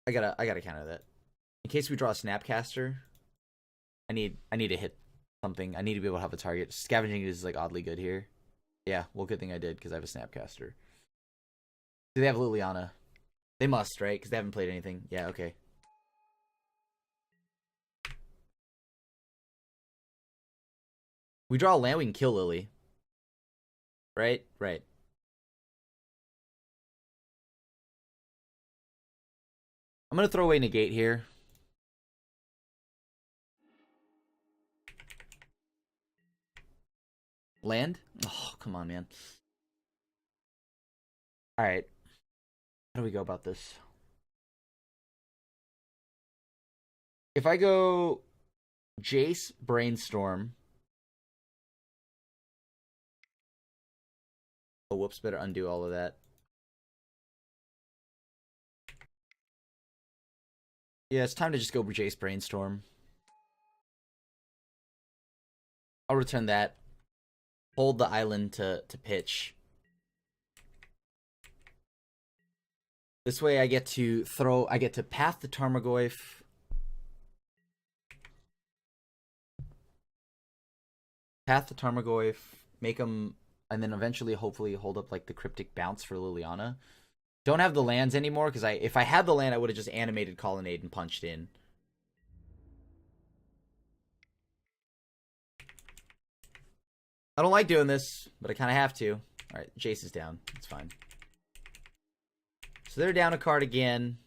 Speaker 2: I gotta counter that. In case we draw a Snapcaster, I need to hit something. I need to be able to have a target. Scavenging is like oddly good here. Yeah, well, good thing I did because I have a Snapcaster. Do they have Liliana? They must, right? Because they haven't played anything. Yeah, okay. We draw a land, we can kill Lily. Right? Right. I'm going to throw away Negate here. Land? Oh, come on, man. Alright. How do we go about this? If I go Jace, Brainstorm. Oh, whoops, better undo all of that. Yeah, it's time to just go Jace, Brainstorm. I'll return that. Hold the island to pitch. This way I get to path the Tarmogoyf. Path the Tarmogoyf, make them, and then eventually, hopefully, hold up like the Cryptic Bounce for Liliana. Don't have the lands anymore, because if I had the land, I would have just animated Colonnade and punched in. I don't like doing this, but I kind of have to. Alright, Jace is down. It's fine. So they're down a card again.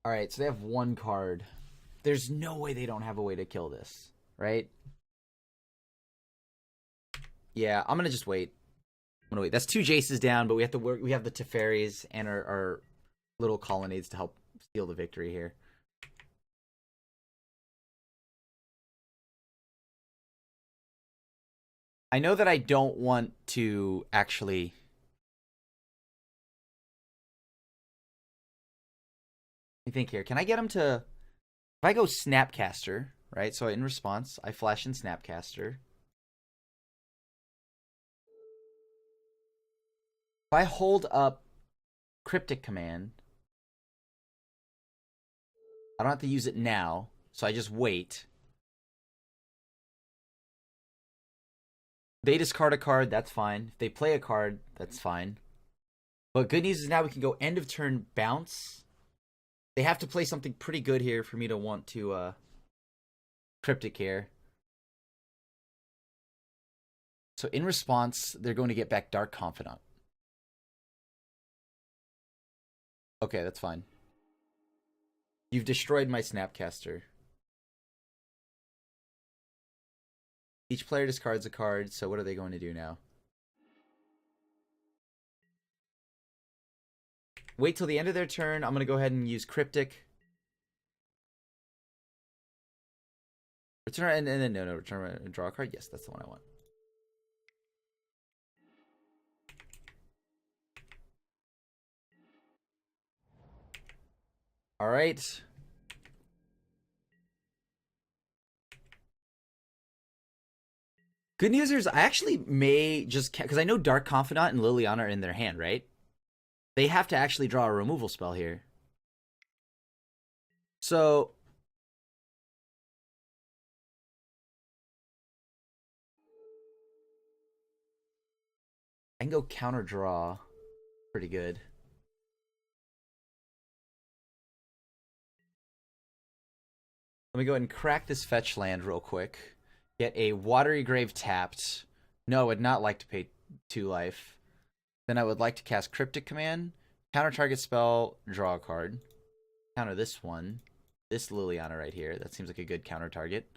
Speaker 2: Alright, so they have one card. There's no way they don't have a way to kill this, right? Yeah, I'm gonna just wait. I'm gonna wait. That's 2 Jaces down, but we have to work. We have the Teferis and our little Colonnades to help steal the victory here. I know that I don't want to actually... Let me think here. Can I get him to... If I go Snapcaster, right? So in response, I flash in Snapcaster. If I hold up Cryptic Command, I don't have to use it now, so I just wait. They discard a card, that's fine. If they play a card, that's fine. But good news is now we can go end of turn bounce. They have to play something pretty good here for me to want to Cryptic here. So in response, they're going to get back Dark Confidant. Okay, that's fine. You've destroyed my Snapcaster. Each player discards a card, so what are they going to do now? Wait till the end of their turn. I'm going to go ahead and use Cryptic. Return, and then, no, return and draw a card. Yes, that's the one I want. All right. Good news is I actually may just... Because I know Dark Confidant and Liliana are in their hand, right? They have to actually draw a removal spell here. So... I can go counter draw. Pretty good. Let me go ahead and crack this fetch land real quick. Get a Watery Grave tapped. No, I would not like to pay 2 life. Then I would like to cast Cryptic Command. Counter target spell, draw a card. Counter this one. This Liliana right here. That seems like a good counter target.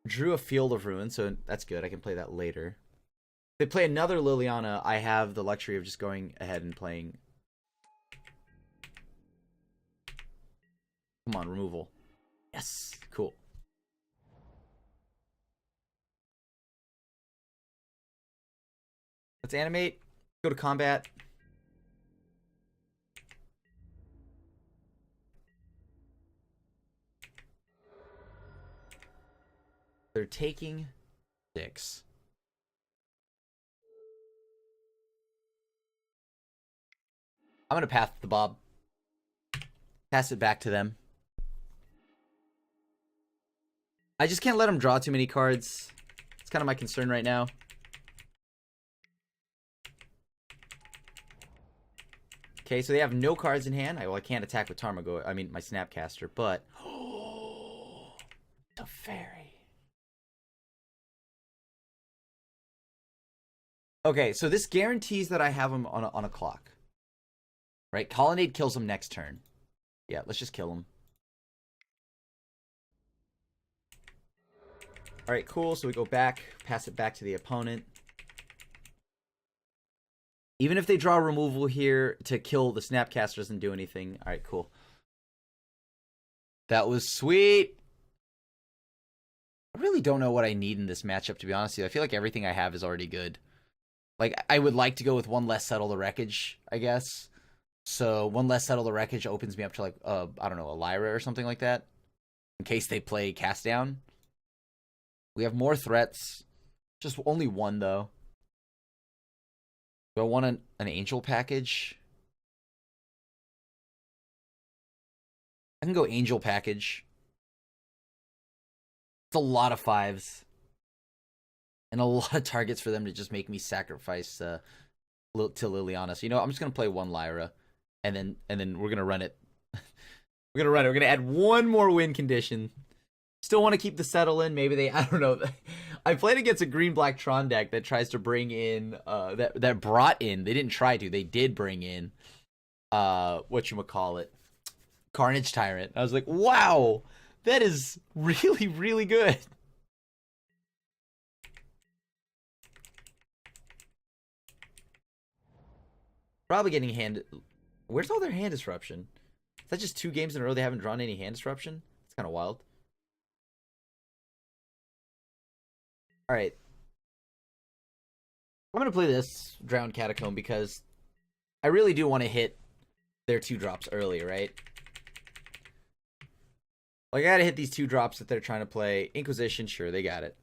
Speaker 2: Drew a Field of Ruin, so that's good. I can play that later. If they play another Liliana, I have the luxury of just going ahead and playing. Come on, removal. Yes, cool. Let's animate. Go to combat. They're taking 6. I'm going to path the Bob. Pass it back to them. I just can't let them draw too many cards. It's kind of my concern right now. Okay, so they have no cards in hand. Well, I can't attack with Tarmogoyf. I mean, my Snapcaster, but... Oh, the fairy. Okay, so this guarantees that I have him on a clock. Right? Colonnade kills him next turn. Yeah, let's just kill him. Alright, cool. So we go back, pass it back to the opponent. Even if they draw removal here to kill the Snapcaster doesn't do anything. Alright, cool. That was sweet. I really don't know what I need in this matchup, to be honest with you. I feel like everything I have is already good. Like, I would like to go with one less Settle the Wreckage, I guess. So, one less Settle the Wreckage opens me up to, like, I don't know, a Lyra or something like that. In case they play Cast Down. We have more threats. Just only one, though. Do I want an Angel package? I can go Angel package. It's a lot of 5s. And a lot of targets for them to just make me sacrifice to Liliana. So, you know, I'm just going to play one Lyra. And then we're going to run it. We're going to run it. We're going to add one more win condition. Still want to keep the Settle in. Maybe they, I don't know. I played against a green-black Tron deck that tries to bring in, that brought in, they didn't try to, they did bring in, whatchamacallit, Carnage Tyrant. I was like, wow, that is really, really good. Probably getting hand, where's all their hand disruption? Is that just 2 games in a row they haven't drawn any hand disruption? It's kind of wild. Alright. I'm going to play this Drowned Catacomb because I really do want to hit their 2 drops early, right? Like, I got to hit these 2 drops that they're trying to play. Inquisition, sure, they got it.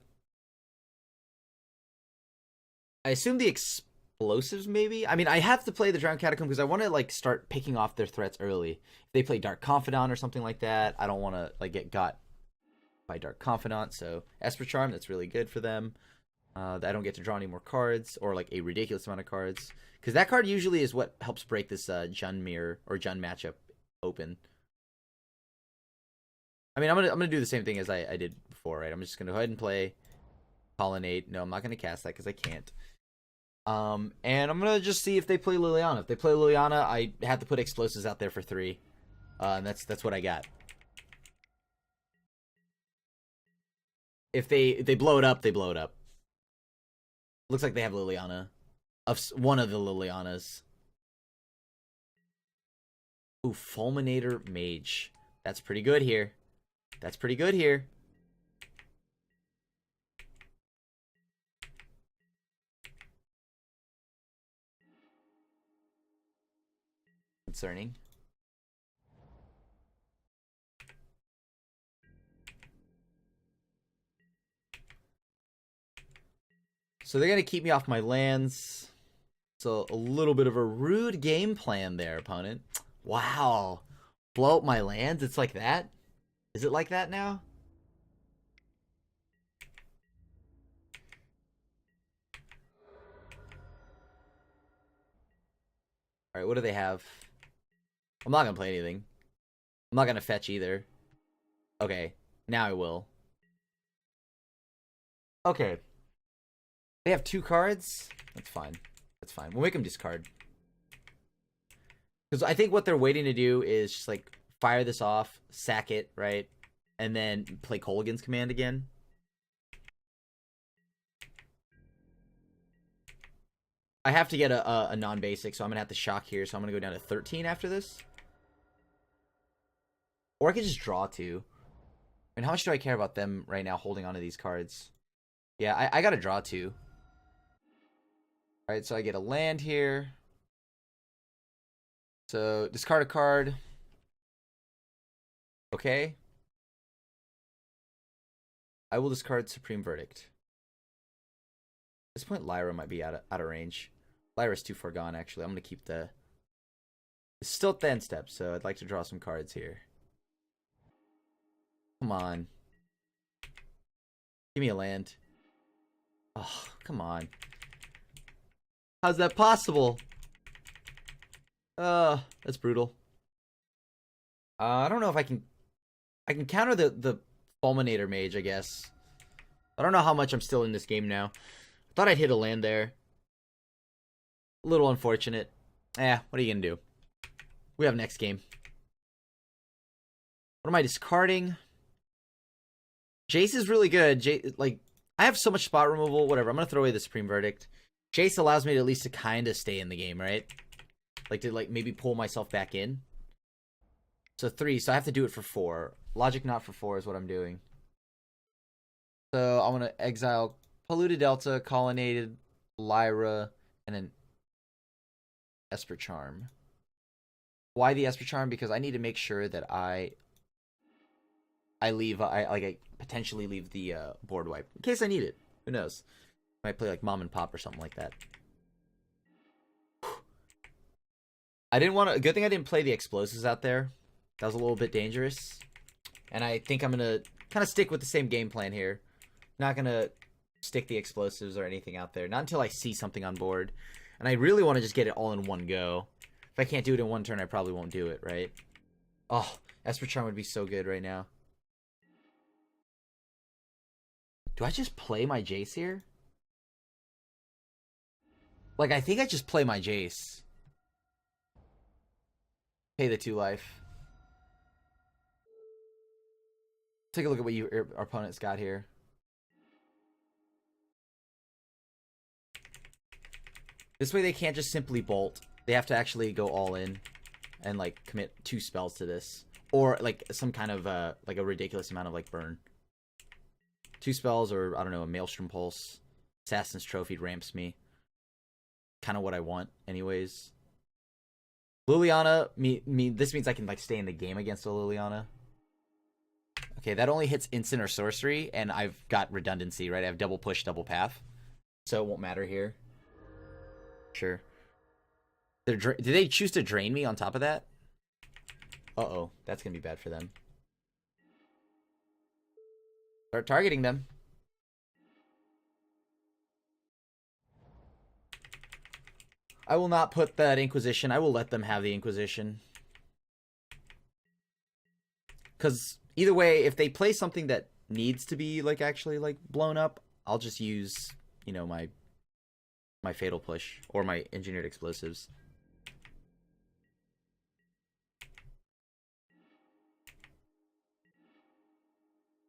Speaker 2: I assume the explosives, maybe? I mean, I have to play the Drowned Catacomb because I want to, like, start picking off their threats early. If they play Dark Confidant or something like that, I don't want to, like, get got by Dark Confidant, so Esper Charm, that's really good for them. I don't get to draw any more cards, or like a ridiculous amount of cards, because that card usually is what helps break this Jun mirror or Jun matchup open. I mean, I'm gonna do the same thing as I did before, right? I'm just gonna go ahead and play Colonnade. No, I'm not gonna cast that because I can't. And I'm gonna just see if they play Liliana. If they play Liliana, I have to put explosives out there for 3, and that's what I got. If they blow it up, they blow it up. Looks like they have Liliana. One of the Lilianas. Ooh, Fulminator Mage. That's pretty good here. That's pretty good here. Concerning. So they're going to keep me off my lands. So a little bit of a rude game plan there, opponent. Wow. Blow up my lands? It's like that? Is it like that now? Alright, what do they have? I'm not going to play anything. I'm not going to fetch either. Okay, now I will. Okay. They have 2 cards? That's fine. That's fine. We'll make them discard. Because I think what they're waiting to do is just, like, fire this off, sack it, right? And then play Colligan's command again. I have to get a non-basic, so I'm going to have to shock here. So I'm going to go down to 13 after this. Or I could just draw 2. And how much do I care about them right now holding onto these cards? Yeah, I got to draw 2. Alright, so I get a land here. So, discard a card. Okay. I will discard Supreme Verdict. At this point, Lyra might be out of range. Lyra's too far gone, actually. I'm going to keep the... It's still at the end step, so I'd like to draw some cards here. Come on. Give me a land. Oh, come on. How's that possible? That's brutal. I don't know if I can counter the Fulminator Mage, I guess. I don't know how much I'm still in this game now. I thought I'd hit a land there. A little unfortunate. What are you gonna do? We have next game. What am I discarding? Jace is really good. Like, I have so much spot removal, whatever. I'm gonna throw away the Supreme Verdict. Jace allows me to at least to kind of stay in the game, right? Like, to, like, maybe pull myself back in. So 3, so I have to do it for 4. Logic not for 4 is what I'm doing. So I want to exile Polluted Delta, Colonnaded, Lyra, and then Esper Charm. Why the Esper Charm? Because I need to make sure that I potentially leave the board wipe in case I need it. Who knows? I might play like Mom and Pop or something like that. I didn't want to. Good thing I didn't play the explosives out there. That was a little bit dangerous. And I think I'm gonna kind of stick with the same game plan here. Not gonna stick the explosives or anything out there. Not until I see something on board. And I really want to just get it all in one go. If I can't do it in one turn, I probably won't do it, right? Oh, Esper Charm would be so good right now. Do I just play my Jace here? Like, I think I just play my Jace. Pay the 2 life. Take a look at what your opponent's got here. This way they can't just simply bolt. They have to actually go all in and, like, commit 2 spells to this. Or, like, some kind of, like, a ridiculous amount of, like, burn. 2 spells or, I don't know, a Maelstrom Pulse. Assassin's Trophy ramps me. Kind of what I want, anyways. Liliana, this means I can, like, stay in the game against a Liliana. Okay, that only hits instant or sorcery, and I've got redundancy, right? I have double push, double path. So it won't matter here. Sure. Did they choose to drain me on top of that? Uh-oh, that's gonna be bad for them. Start targeting them. I will not put that Inquisition. I will let them have the Inquisition. Because either way, if they play something that needs to be, like, actually, like, blown up, I'll just use, you know, my Fatal Push or my Engineered Explosives.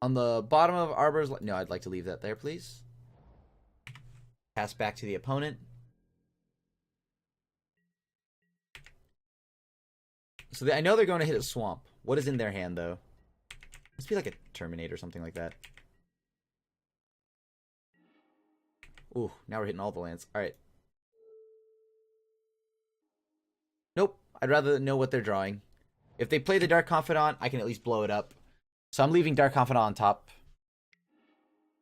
Speaker 2: On the bottom of Arbor's... No, I'd like to leave that there, please. Pass back to the opponent. So I know they're going to hit a Swamp. What is in their hand, though? Must be like a Terminate or something like that. Ooh, now we're hitting all the lands. Alright. Nope. I'd rather know what they're drawing. If they play the Dark Confidant, I can at least blow it up. So I'm leaving Dark Confidant on top.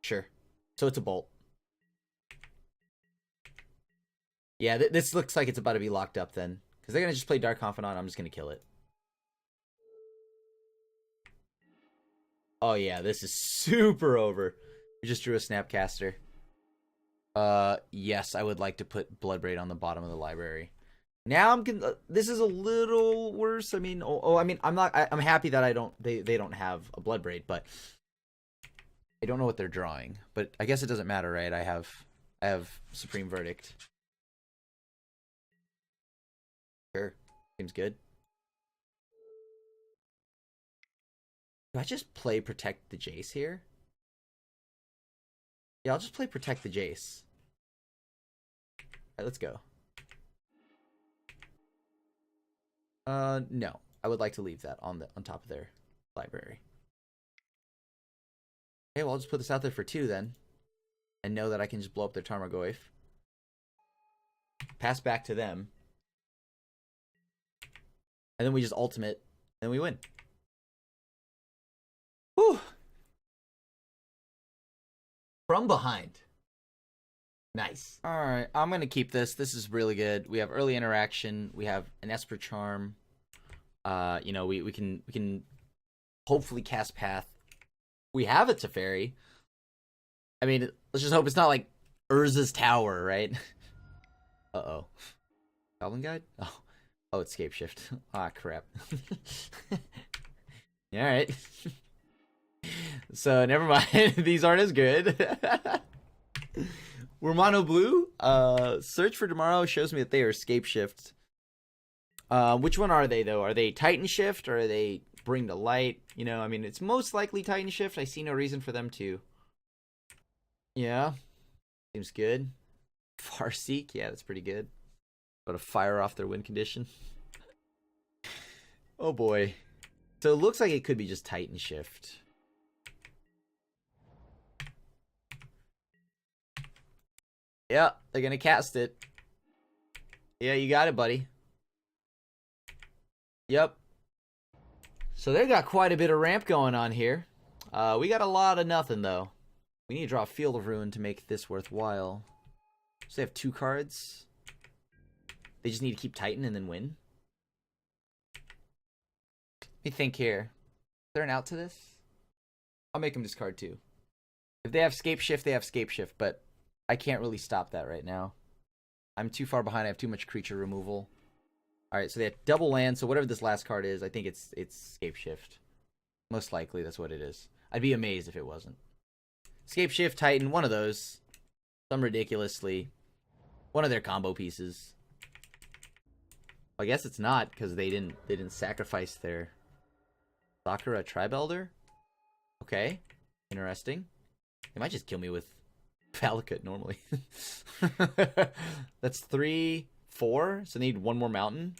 Speaker 2: Sure. So it's a bolt. Yeah, this looks like it's about to be locked up then. Because they're going to just play Dark Confidant. I'm just going to kill it. Oh yeah, this is super over. We just drew a Snapcaster. Yes, I would like to put Bloodbraid on the bottom of the library. Now this is a little worse. I mean, I'm happy that they don't have a Bloodbraid, but I don't know what they're drawing. But I guess it doesn't matter, right? I have Supreme Verdict. Sure. Seems good. Do I just play Protect the Jace here? Yeah, I'll just play Protect the Jace. Alright, let's go. No. I would like to leave that on top of their library. Okay, well, I'll just put this out there for 2 then. And know that I can just blow up their Tarmogoyf. Pass back to them. And then we just ultimate. And we win. Whew. From behind. Nice. Alright, I'm going to keep this. This is really good. We have early interaction. We have an Esper Charm. You know, we can hopefully cast Path. We have a Teferi. I mean, let's just hope it's not like Urza's Tower, right? Uh-oh. Goblin Guide? Oh, it's Scape Shift. Ah, crap. Alright. So, never mind. These aren't as good. We're mono blue. Search for Tomorrow shows me that they are Scape Shift. Which one are they, though? Are they Titan Shift, or are they Bring to Light? You know, I mean, it's most likely Titan Shift. I see no reason for them to. Yeah. Seems good. Farseek, yeah, that's pretty good. But to fire off their win condition. Oh boy. So it looks like it could be just Titan Shift. Yeah, they're gonna cast it. Yeah, you got it, buddy. Yep. So they got quite a bit of ramp going on here. We got a lot of nothing, though. We need to draw a Field of Ruin to make this worthwhile. So they have 2 cards. They just need to keep Titan and then win. Let me think here. Is there an out to this? I'll make them discard 2. If they have Scape Shift, they have Scape Shift, but I can't really stop that right now. I'm too far behind. I have too much creature removal. Alright, so they have double land, so whatever this last card is, I think it's Scape Shift. Most likely, that's what it is. I'd be amazed if it wasn't. Scape Shift, Titan, one of those. Some ridiculously. One of their combo pieces. Well, I guess it's not, because they didn't sacrifice their Sakura Tribe Elder. Okay. Interesting. They might just kill me with Valakut normally. That's 3, 4, so they need 1 more mountain.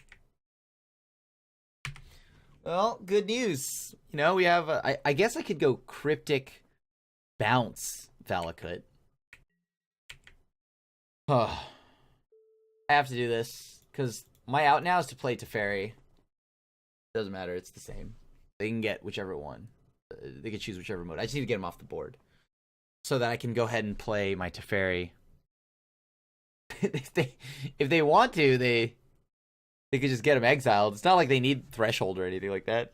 Speaker 2: Well, good news. You know, we have I guess I could go Cryptic Bounce Valakut. Oh. I have to do this, because my out now is to play Teferi. Doesn't matter, it's the same. They can get whichever one. They can choose whichever mode. I just need to get them off the board. So that I can go ahead and play my Teferi. if they want to, they could just get them exiled. It's not like they need Threshold or anything like that.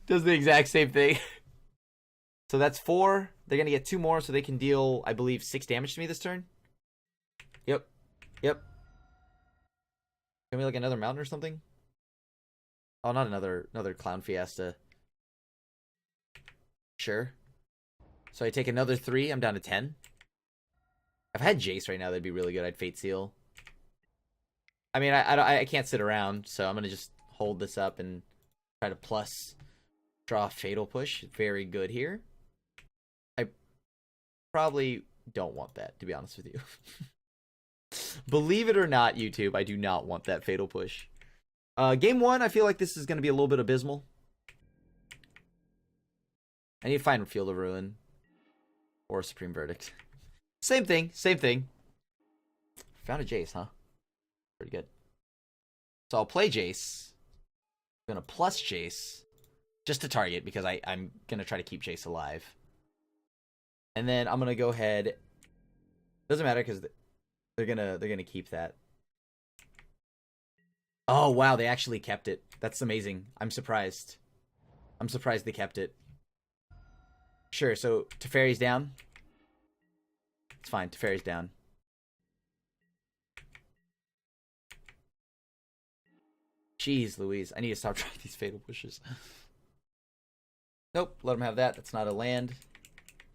Speaker 2: Does the exact same thing. So that's 4. They're going to get 2 more, so they can deal, I believe, 6 damage to me this turn. Yep. Yep. Can we like another mountain or something? Oh, not another Clown Fiesta. Sure. So I take another 3. I'm down to 10. If I had Jace right now, that'd be really good. I'd Fate Seal. I mean, I can't sit around, so I'm going to just hold this up and try to plus draw a Fatal Push. Very good here. I probably don't want that, to be honest with you. Believe it or not, YouTube, I do not want that Fatal Push. Game 1, I feel like this is going to be a little bit abysmal. I need to find Field of Ruin. Or Supreme Verdict. Same thing, same thing. Found a Jace, huh? Pretty good. So I'll play Jace. I'm going to plus Jace. Just to target, because I'm going to try to keep Jace alive. And then I'm going to go ahead. Doesn't matter, because they're gonna keep that. Oh, wow, they actually kept it. That's amazing. I'm surprised. I'm surprised they kept it. Sure, so Teferi's down. It's fine, Teferi's down. Jeez Louise, I need to stop trying these Fatal Pushes. Nope, let him have that. That's not a land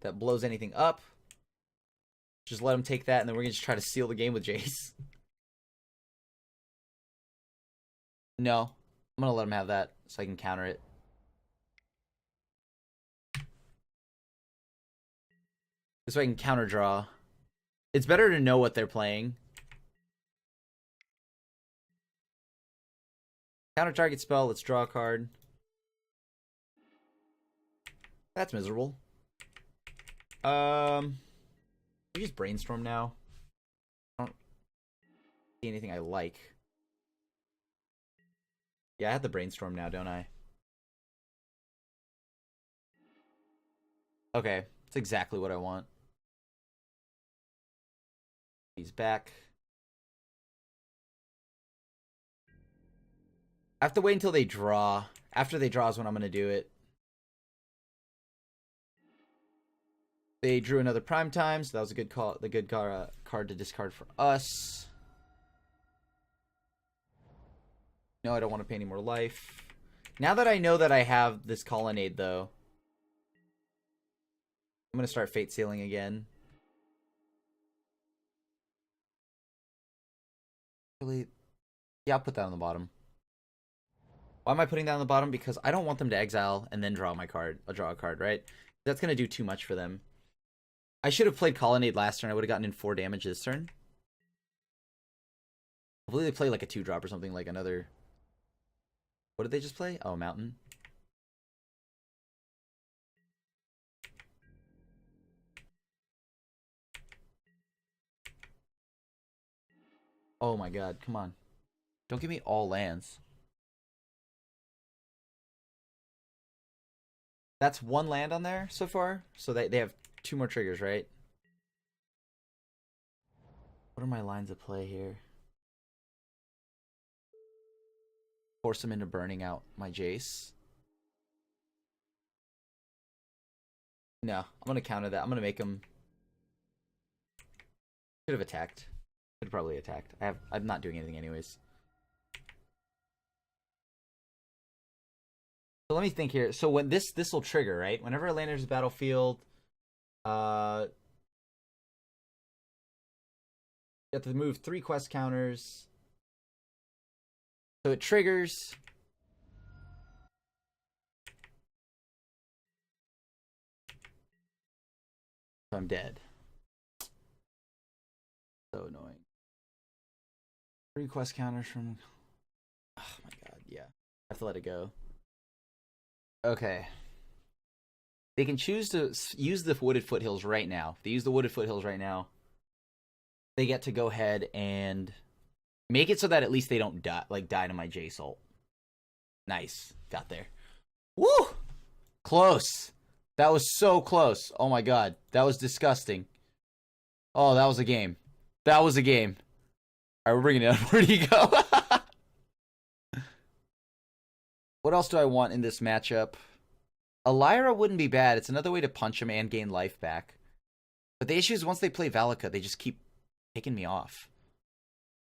Speaker 2: that blows anything up. Just let him take that, and then we're going to just try to seal the game with Jace. No. I'm gonna let him have that so I can counter it. This way I can counter draw. It's better to know what they're playing. Counter target spell, let's draw a card. That's miserable. We just brainstorm now. I don't see anything I like. Yeah, I have the brainstorm now, don't I? Okay, that's exactly what I want. He's back. I have to wait until they draw. After they draw is when I'm going to do it. They drew another prime time, so that was a good call. The good card to discard for us. No, I don't want to pay any more life. Now that I know that I have this colonnade, though, I'm going to start fate sealing again. Really? Yeah, I'll put that on the bottom. Why am I putting that on the bottom? Because I don't want them to exile and then draw my card. I'll draw a card, right? That's going to do too much for them. I should have played Colonnade last turn. I would have gotten in 4 damage this turn. Hopefully they play like a 2-drop or something, like another... What did they just play? Oh, Mountain. Oh my god, come on. Don't give me all lands. That's 1 land on there so far. So they have 2 more triggers, right? What are my lines of play here? Force them into burning out my Jace. No, I'm going to counter that. I'm going to make them... Should have attacked. Should have probably attacked. I'm not doing anything anyways. So let me think here. So when this will trigger, right? Whenever a land enters the battlefield, you have to move 3 quest counters. So it triggers. So I'm dead. So annoying. 3 quest counters from... Oh my god, yeah. I have to let it go. Okay. They can choose to use the Wooded Foothills right now. If they use the Wooded Foothills right now, they get to go ahead and make it so that at least they don't die to my Jace ult. Nice. Got there. Woo! Close. That was so close. Oh my god. That was disgusting. Oh, that was a game. That was a game. Alright, we're bringing it up. Where'd he go? What else do I want in this matchup? A Lyra wouldn't be bad. It's another way to punch him and gain life back. But the issue is once they play Valaka, they just keep picking me off.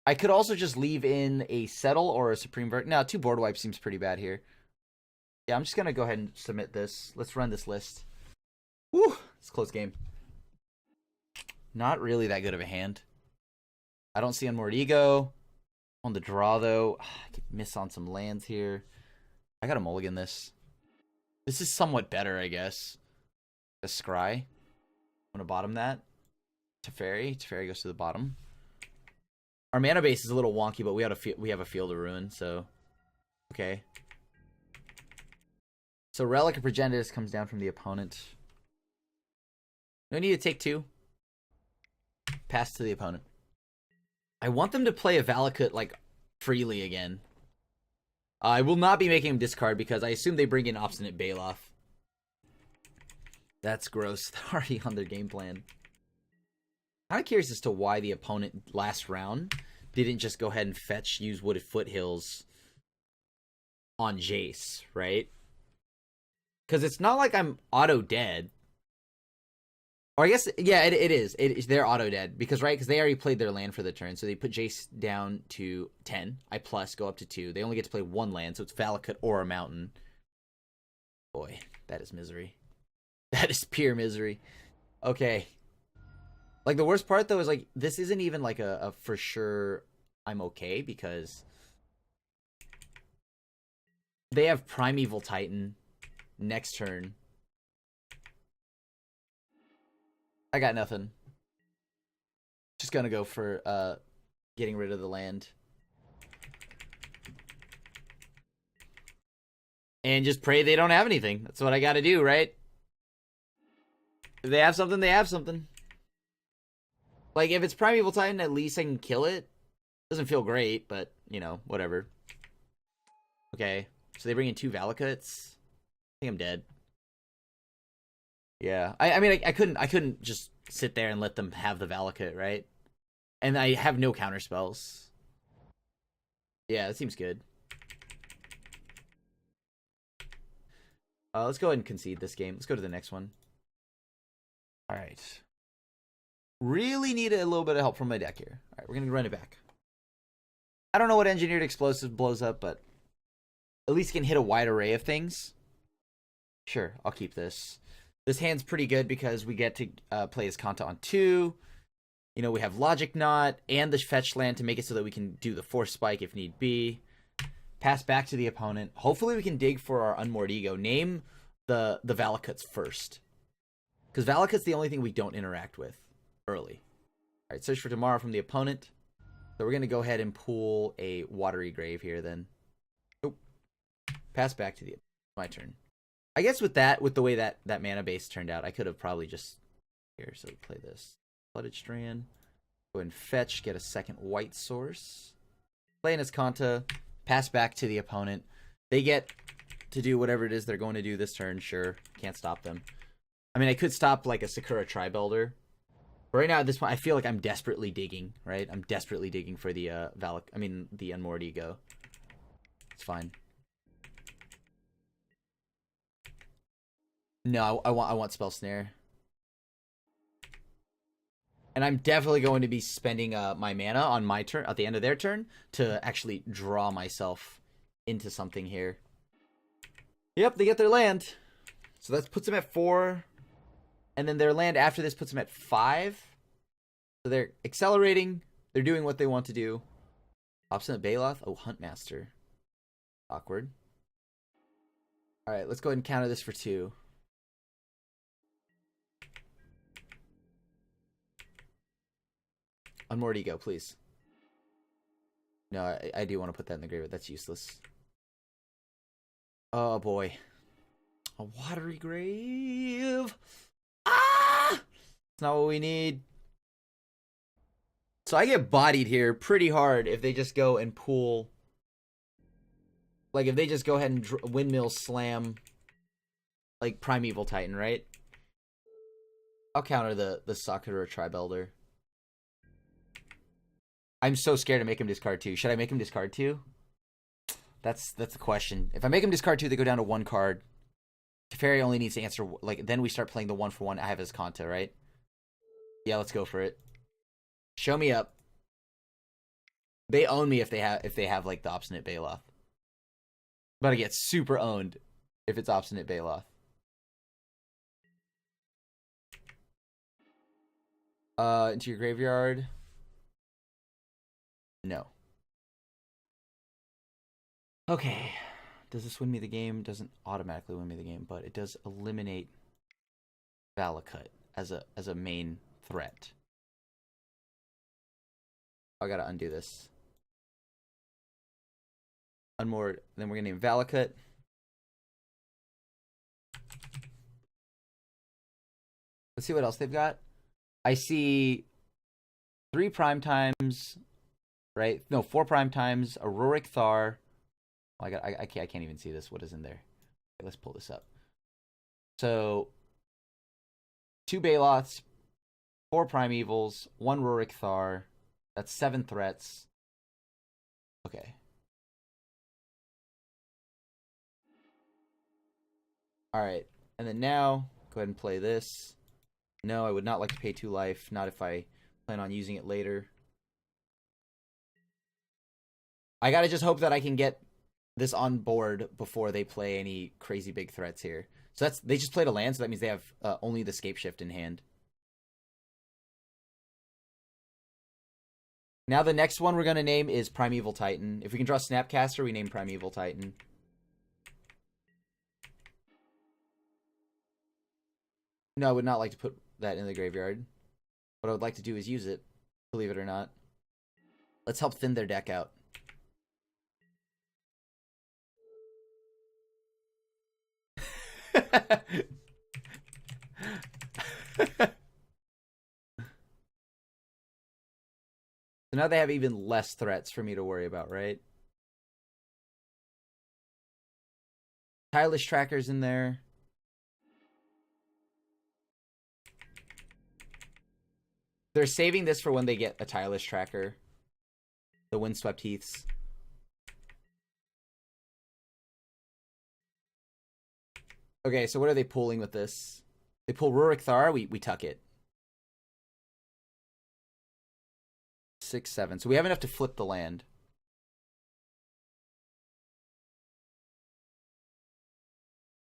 Speaker 2: I could also just leave in a Settle or a Supreme Vert. No, 2 board wipes seems pretty bad here. Yeah, I'm just going to go ahead and submit this. Let's run this list. Woo! It's a close game. Not really that good of a hand. I don't see Unmoored Ego. On the draw, though, I could miss on some lands here. I gotta mulligan this. This is somewhat better, I guess. A Scry. I'm gonna bottom that. Teferi. Teferi goes to the bottom. Our mana base is a little wonky, but we have a Field of Ruin, so... Okay. So Relic of Progenitus comes down from the opponent. No need to take 2. Pass to the opponent. I want them to play a Valakut, like, freely again. I will not be making him discard because I assume they bring in Obstinate Baloth. That's gross. They're already on their game plan. I'm curious as to why the opponent last round didn't just go ahead and use Wooded Foothills on Jace, right? Because it's not like I'm auto-dead. Or I guess, yeah, it is. They're auto-dead. Because, right, because they already played their land for the turn. So they put Jace down to 10. I plus go up to 2. They only get to play 1 land, so it's Valakut or a Mountain. Boy, that is misery. That is pure misery. Okay. Like, the worst part, though, is, like, this isn't even, like, a for sure I'm okay, because They have Primeval Titan next turn. I got nothing. Just gonna go for getting rid of the land. And just pray they don't have anything. That's what I gotta do, right? If they have something, they have something. Like, if it's Primeval Titan, at least I can kill it. Doesn't feel great, but, you know, whatever. Okay. So they bring in 2 Valakuts. I think I'm dead. Yeah. I mean, I couldn't just sit there and let them have the Valakut, right? And I have no counter spells. Yeah, that seems good. Let's go ahead and concede this game. Let's go to the next one. All right. Really need a little bit of help from my deck here. All right, we're going to run it back. I don't know what Engineered Explosive blows up, but at least can hit a wide array of things. Sure, I'll keep this. This hand's pretty good because we get to play as Kanta on 2. You know, we have Logic Knot and the fetch land to make it so that we can do the Force Spike if need be. Pass back to the opponent. Hopefully we can dig for our Unmoored Ego. Name the Valakuts first. Because Valakut's the only thing we don't interact with early. Alright, search for tomorrow from the opponent. So we're going to go ahead and pull a Watery Grave here then. Nope. Pass back to the opponent. My turn. I guess with the way that mana base turned out, I could have probably just... Here, so play this. Flooded Strand. Go ahead and fetch, get a second white source. Play in as Kanta. Pass back to the opponent. They get to do whatever it is they're going to do this turn. Sure. Can't stop them. I mean, I could stop like a Sakura Tri-Builder. But right now at this point, I feel like I'm desperately digging, right? I'm desperately digging for the the Unmoored Ego. It's fine. No, I want Spell Snare. And I'm definitely going to be spending my mana on my turn, at the end of their turn, to actually draw myself into something here. Yep, they get their land. So that puts them at 4. And then their land after this puts them at 5. So they're accelerating. They're doing what they want to do. Obstinate Baloth. Oh, Huntmaster. Awkward. Alright, let's go ahead and counter this for 2. Unmoored Ego, please. No, I do want to put that in the graveyard. That's useless. Oh, boy. A Watery Grave. Ah! It's not what we need. So I get bodied here pretty hard if they just go and pull... Like, if they just go ahead and Windmill Slam... Like, Primeval Titan, right? I'll counter the Sakura Tri-Builder. I'm so scared to make him discard 2. Should I make him discard 2? That's the question. If I make him discard 2, they go down to 1 card. Teferi only needs to answer, like, then we start playing the 1-for-1 I have as Kanta, right? Yeah, let's go for it. Show me up. They own me if they have like the Obstinate Baloth. About to get super owned if it's Obstinate Baloth. Into your graveyard. No. Okay. Does this win me the game? Doesn't automatically win me the game, but it does eliminate Valakut as a main threat. I gotta undo this. Unmoored. Then we're gonna name Valakut. Let's see what else they've got. I see 3 prime times. Right? No, 4 prime times. Auroric Thar. Oh, I can't even see this. What is in there? Okay, let's pull this up. So 2 Baloths, 4 Primevals, 1 Auroric Thar. That's 7 threats. Okay. Alright. And then now, go ahead and play this. No, I would not like to pay 2 life. Not if I plan on using it later. I gotta just hope that I can get this on board before they play any crazy big threats here. So they just played a land, so that means they have only the Scape Shift in hand. Now the next one we're gonna name is Primeval Titan. If we can draw Snapcaster, we name Primeval Titan. No, I would not like to put that in the graveyard. What I would like to do is use it, believe it or not. Let's help thin their deck out. So now they have even less threats for me to worry about, right? Tireless Tracker's in there. They're saving this for when they get a Tireless Tracker. The Windswept Heaths. Okay, so what are they pulling with this? They pull Rurik Thar, we tuck it. 6, 7. So we have enough to flip the land.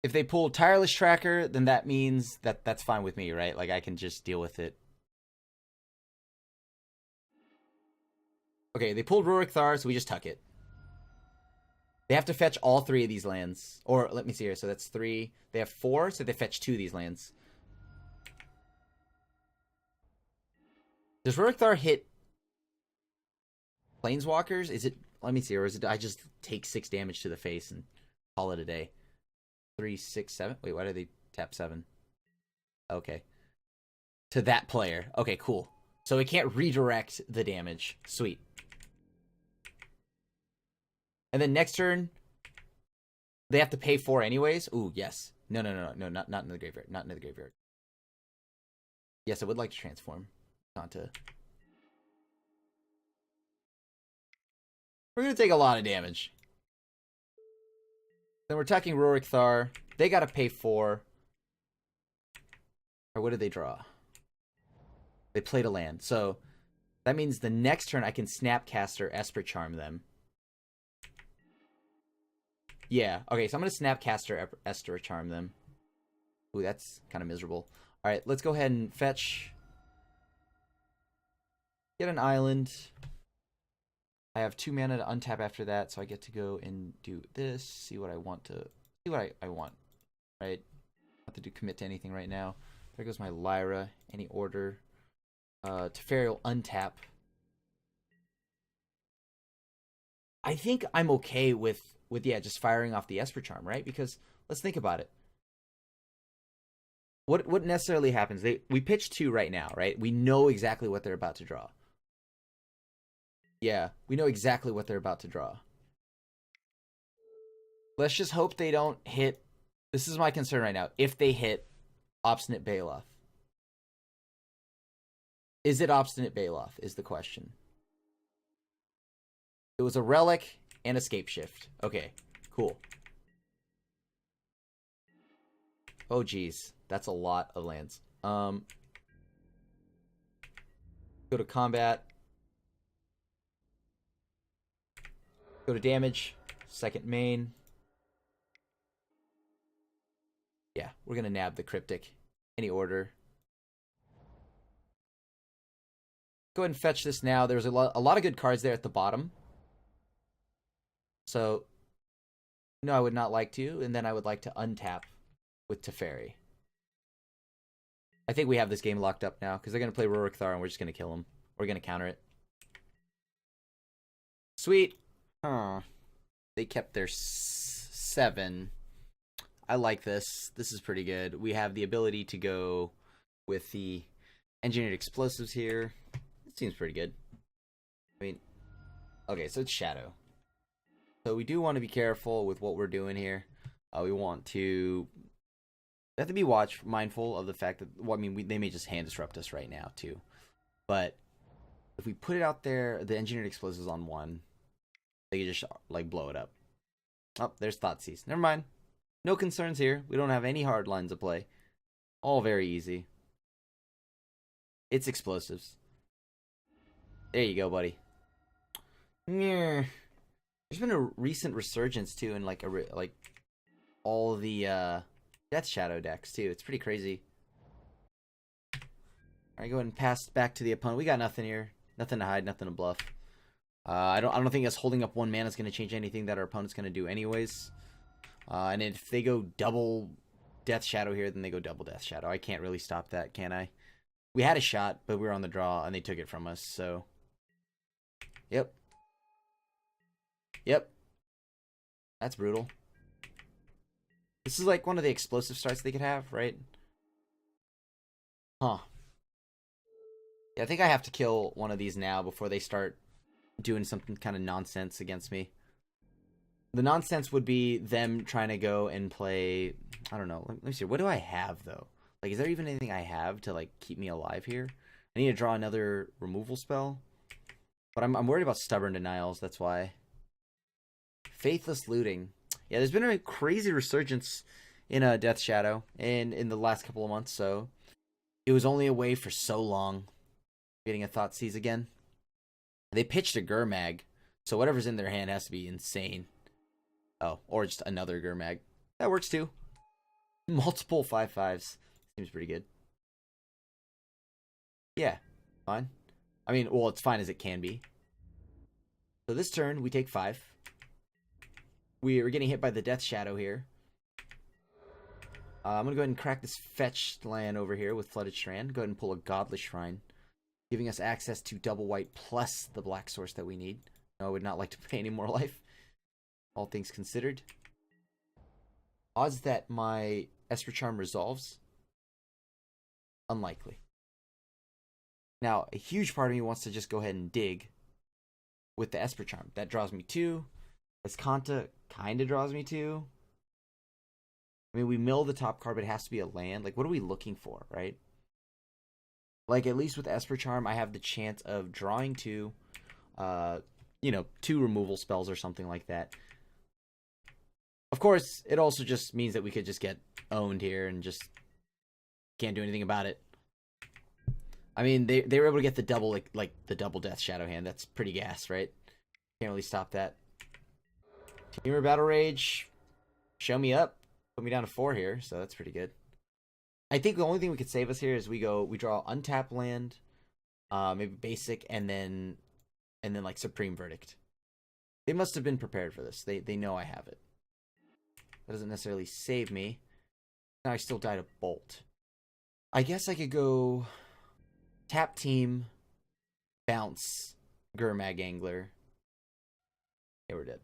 Speaker 2: If they pull Tireless Tracker, then that means that that's fine with me, right? Like, I can just deal with it. Okay, they pulled Rurik Thar, so we just tuck it. They have to fetch all 3 of these lands. Or, let me see here. So that's 3. They have 4, so they fetch 2 of these lands. Does Rurik Thar hit Planeswalkers? Is it... Let me see. Or is it... I just take 6 damage to the face and call it a day. 3, 6, 7. Wait, why do they tap 7? Okay. To that player. Okay, cool. So it can't redirect the damage. Sweet. And then next turn, they have to pay 4 anyways. Ooh, yes. No, not in the graveyard. Not in the graveyard. Yes, I would like to transform onto... We're going to take a lot of damage. Then we're tucking Rurik Thar. They got to pay 4. Or what did they draw? They played a land. So that means the next turn I can Snapcaster Esper Charm them. Yeah. Okay, so I'm going to Snapcaster Esper Charm them. Ooh, that's kind of miserable. All right, let's go ahead and fetch. Get an island. I have 2 mana to untap after that, so I get to go and do this. See what I want to... See what I want. Right? Not to do commit to anything right now. There goes my Lyra. Any order. Teferi will untap. I think I'm okay with yeah, just firing off the Esper Charm, right? Because let's think about it. What necessarily happens? We pitch 2 right now, right? We know exactly what they're about to draw. Yeah, we know exactly what they're about to draw. Let's just hope they don't hit... This is my concern right now. If they hit Obstinate Baloth. Is it Obstinate Baloth, is the question. It was a Relic and Escape Shift. Okay, cool. Oh, geez. That's a lot of lands. Go to combat. Go to damage. Second main. Yeah, we're going to nab the Cryptic. Any order. Go ahead and fetch this now. There's a lot of good cards there at the bottom. So, no, I would not like to. And then I would like to untap with Teferi. I think we have this game locked up now because they're going to play Rurik Thar and we're just going to kill him. We're going to counter it. Sweet. They kept their 7. I like this. This is pretty good. We have the ability to go with the Engineered Explosives here. It seems pretty good. I mean, okay, so it's Shadow. So we do want to be careful with what we're doing here. We want to... We have to be mindful of the fact that... Well, I mean, they may just hand disrupt us right now, too. But if we put it out there, the Engineered Explosives on 1, they can just, like, blow it up. Oh, there's Thoughtseize. Never mind. No concerns here. We don't have any hard lines of play. All very easy. It's explosives. There you go, buddy. Yeah. There's been a recent resurgence too in like all the Death Shadow decks too. It's pretty crazy. All right, go ahead and pass back to the opponent. We got nothing here. Nothing to hide. Nothing to bluff. I don't think us holding up 1 mana is going to change anything that our opponent's going to do anyways. And if they go double Death Shadow here, then they go double Death Shadow. I can't really stop that, can I? We had a shot, but we were on the draw, and they took it from us, so... Yep. Yep. That's brutal. This is like one of the explosive starts they could have, right? Huh. Yeah, I think I have to kill one of these now before they start doing something kind of nonsense against me. The nonsense would be them trying to go and play... I don't know. Let me see. What do I have, though? Like, is there even anything I have to, like, keep me alive here? I need to draw another removal spell. But I'm worried about Stubborn Denials, that's why. Faithless Looting. Yeah, there's been a crazy resurgence in Death Shadow in the last couple of months, so... It was only away for so long. Getting a Thoughtseize again. They pitched a Gurmag, so whatever's in their hand has to be insane. Oh, or just another Gurmag. That works too. Multiple 5/5s. Seems pretty good. Yeah, fine. I mean, well, it's fine as it can be. So this turn, we take 5. We're getting hit by the Death Shadow here. I'm going to go ahead and crack this fetched land over here with Flooded Strand. Go ahead and pull a Godless Shrine, giving us access to double white plus the black source that we need. No, I would not like to pay any more life, all things considered. Odds that my Esper Charm resolves? Unlikely. Now, a huge part of me wants to just go ahead and dig with the Esper Charm. That draws me 2. Escanta kind of draws me 2. I mean, we mill the top card, but it has to be a land. Like, what are we looking for, right? Like, at least with Esper Charm, I have the chance of drawing 2, 2 removal spells or something like that. Of course, it also just means that we could just get owned here and just can't do anything about it. I mean, they were able to get the double, like the double Death Shadow hand. That's pretty gas, right? Can't really stop that. Temur Battle Rage, show me up. Put me down to 4 here, so that's pretty good. I think the only thing we could save us here is we draw untap land, maybe basic, and then like Supreme Verdict. They must have been prepared for this. They know I have it. That doesn't necessarily save me. Now I still died a bolt. I guess I could go tap team, bounce, Gurmag Angler. Yeah, we're dead.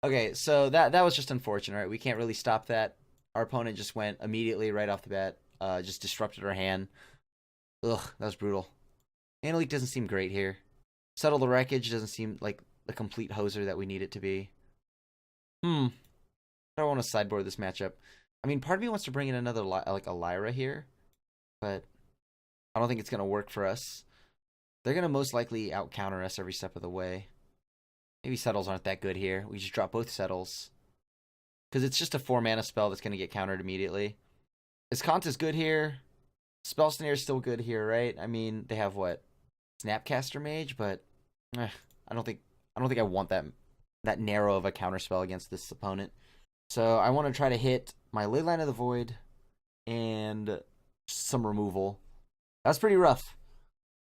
Speaker 2: Okay, so that was just unfortunate, right? We can't really stop that. Our opponent just went immediately right off the bat. Just disrupted our hand. Ugh, that was brutal. Mana Leak doesn't seem great here. Settle the Wreckage doesn't seem like the complete hoser that we need it to be. I don't want to sideboard this matchup. I mean, part of me wants to bring in another, like a Lyra here. But I don't think it's going to work for us. They're going to most likely out-counter us every step of the way. Maybe Settles aren't that good here. We just drop both Settles. Because it's just a 4-mana spell that's going to get countered immediately. Escanta's good here. Spell Snare's still good here, right? I mean, they have what? Snapcaster Mage, but I don't think I want that narrow of a counter spell against this opponent. So I want to try to hit my Leyline of the Void and some removal. That's pretty rough.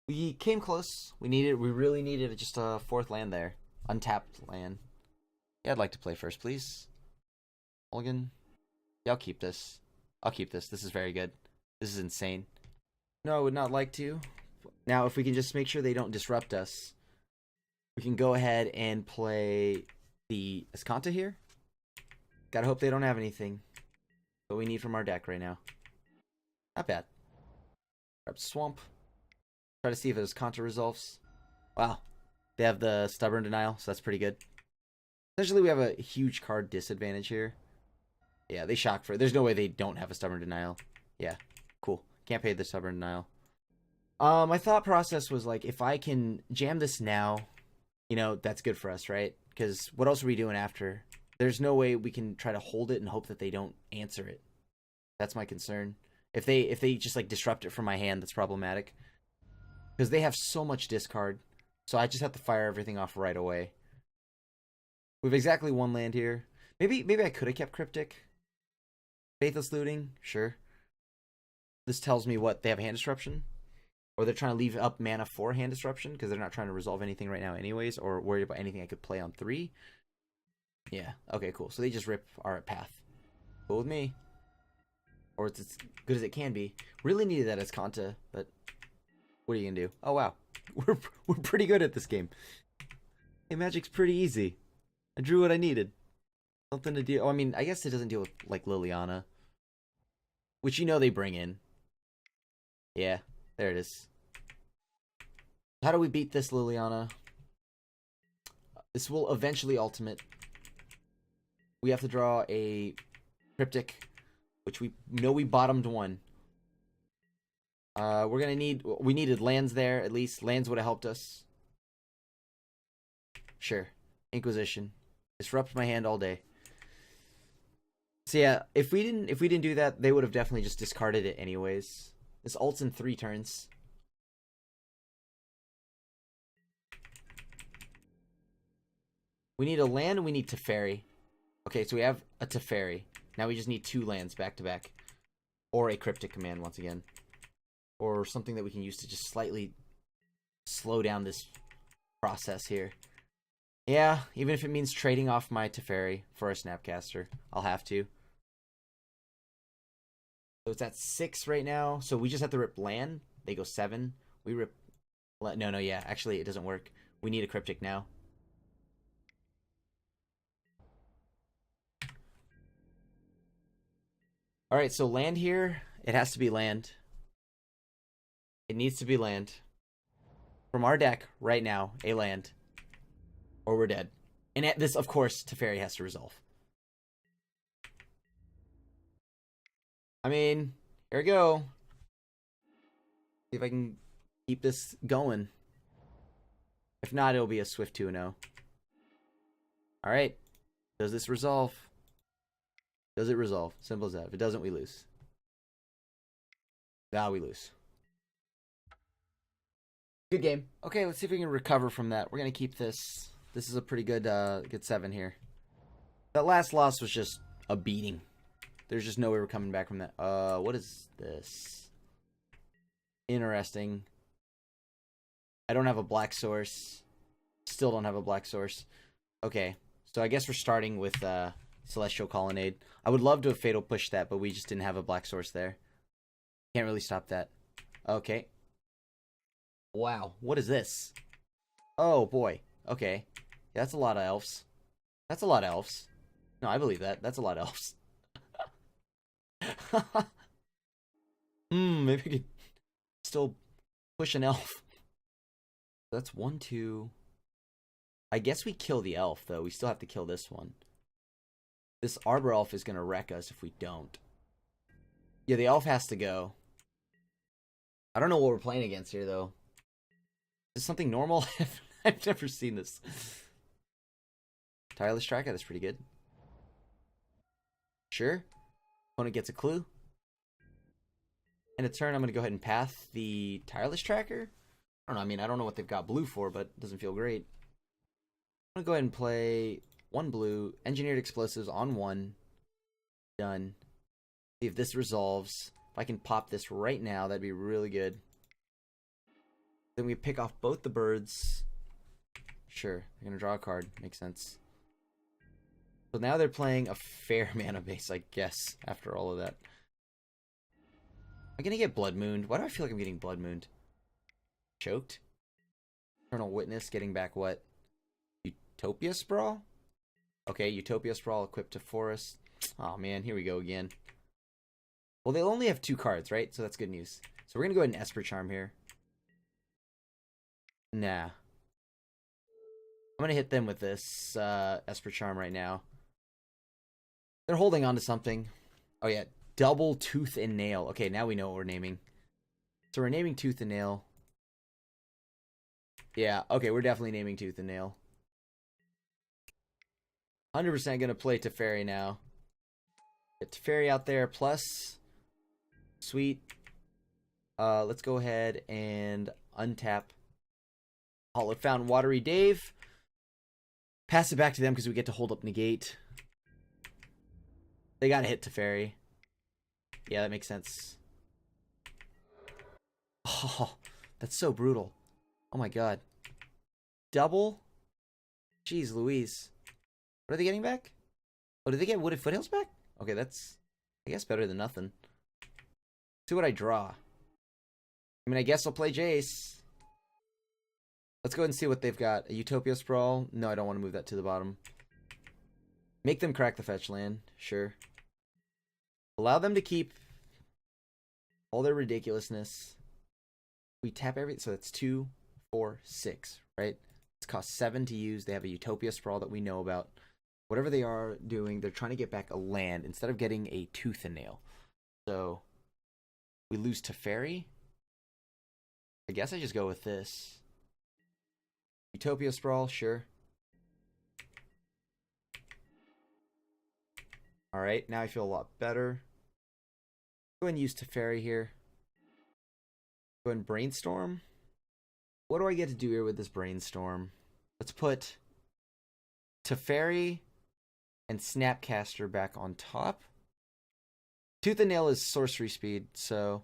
Speaker 2: We came close. We really needed just a 4th land there. Untapped land. Yeah, I'd like to play first, please. Mulligan. Yeah, I'll keep this. This is very good. This is insane. No, I would not like to. Now, if we can just make sure they don't disrupt us, we can go ahead and play the Escanta here. Gotta hope they don't have anything. What we need from our deck right now. Not bad. Grab Swamp. Try to see if Escanta resolves. Wow. They have the Stubborn Denial, so that's pretty good. Essentially, we have a huge card disadvantage here. Yeah, they shock for it. There's no way they don't have a Stubborn Denial. Yeah, cool. Can't pay the Stubborn Denial. My thought process was like, if I can jam this now, that's good for us, right? Because what else are we doing after? There's no way we can try to hold it and hope that they don't answer it. That's my concern. If they just like disrupt it from my hand, that's problematic. Because they have so much discard. So I just have to fire everything off right away. We have exactly 1 land here. Maybe I could have kept Cryptic. Faithless Looting, sure. This tells me what, they have hand disruption? Or they're trying to leave up mana for hand disruption because they're not trying to resolve anything right now anyways, or worried about anything I could play on 3. Yeah, okay, cool. So they just rip our path. Cool with me. Or it's as good as it can be. Really needed that as Kanta, but what are you gonna do? Oh wow. We're pretty good at this game. Hey, Magic's pretty easy. I drew what I needed. Something to deal. Oh, I mean, I guess it doesn't deal with like Liliana, which you know they bring in. Yeah, there it is. How do we beat this Liliana? This will eventually ultimate. We have to draw a Cryptic, which we know we bottomed one. We're gonna need. We needed lands there at least. Lands would have helped us. Sure, Inquisition. Disrupt my hand all day. So yeah, if we didn't do that, they would have definitely just discarded it anyways. This ults in 3 turns. We need a land and we need Teferi. Okay, so we have a Teferi. Now we just need 2 lands back to back. Or a Cryptic command once again. Or something that we can use to just slightly slow down this process here. Yeah, even if it means trading off my Teferi for a Snapcaster. I'll have to. So it's at 6 right now. So we just have to rip land. They go 7. We rip... No, yeah. Actually, it doesn't work. We need a Cryptic now. Alright, so land here. It has to be land. It needs to be land. From our deck, right now, a land. Or we're dead. And at this, of course, Teferi has to resolve. I mean, here we go. See if I can keep this going. If not, it'll be a swift 2-0. Alright. Does this resolve? Does it resolve? Simple as that. If it doesn't, we lose. Now we lose. Good game. Okay, let's see if we can recover from that. We're going to keep this. This is a pretty good good 7 here. That last loss was just a beating. There's just no way we're coming back from that. What is this? Interesting. I don't have a black source. Still don't have a black source. Okay, so I guess we're starting with Celestial Colonnade. I would love to have Fatal Pushed that, but we just didn't have a black source there. Can't really stop that. Okay. Wow, what is this? Oh, boy. Okay. Yeah, that's a lot of elves. That's a lot of elves. No, I believe that. That's a lot of elves. Maybe we could still push an elf. That's 1, 2. I guess we kill the elf, though. We still have to kill this one. This Arbor Elf is going to wreck us if we don't. Yeah, the elf has to go. I don't know what we're playing against here, though. Is this something normal? I've never seen this. Tireless Tracker, that's pretty good. Sure. Opponent gets a clue. In a turn, I'm going to go ahead and path the Tireless Tracker. I don't know, I mean, I don't know what they've got blue for, but it doesn't feel great. I'm going to go ahead and play 1 blue, Engineered Explosives on 1. Done. See if this resolves. If I can pop this right now, that'd be really good. Then we pick off both the birds. Sure, I'm going to draw a card. Makes sense. So now they're playing a fair mana base, I guess, after all of that. I'm going to get Blood Mooned. Why do I feel like I'm getting Blood Mooned? Choked? Eternal Witness, getting back what? Utopia Sprawl? Okay, Utopia Sprawl equipped to Forest. Oh man, here we go again. Well, they only have 2 cards, right? So that's good news. So we're going to go ahead and Esper Charm here. Nah. I'm going to hit them with this Esper Charm right now. They're holding on to something. Oh yeah, Double Tooth and Nail. Okay, now we know what we're naming. So we're naming Tooth and Nail. Yeah, okay, we're definitely naming Tooth and Nail. 100% going to play Teferi now. Get Teferi out there, plus... Sweet. Let's go ahead and untap Hallowed Fountain, Watery Dave. Pass it back to them because we get to hold up Negate. They got to hit Teferi. Yeah, that makes sense. Oh, that's so brutal. Oh my god. Double? Jeez Louise. What are they getting back? Oh, did they get Wooded Foothills back? Okay, that's, I guess, better than nothing.
Speaker 1: See what I draw. I mean, I guess I'll play Jace. Let's go ahead and see what they've got. A Utopia Sprawl. No, I don't want to move that to the bottom. Make them crack the fetch land. Sure. Allow them to keep all their ridiculousness. We tap everything. So that's 2, 4, 6, right? It's cost 7 to use. They have a Utopia Sprawl that we know about. Whatever they are doing, they're trying to get back a land instead of getting a Tooth and Nail. So we lose Teferi. I guess I just go with this. Utopia Sprawl, sure. Alright, now I feel a lot better. Go ahead and use Teferi here. Go ahead and Brainstorm. What do I get to do here with this Brainstorm? Let's put Teferi and Snapcaster back on top. Tooth and Nail is sorcery speed, so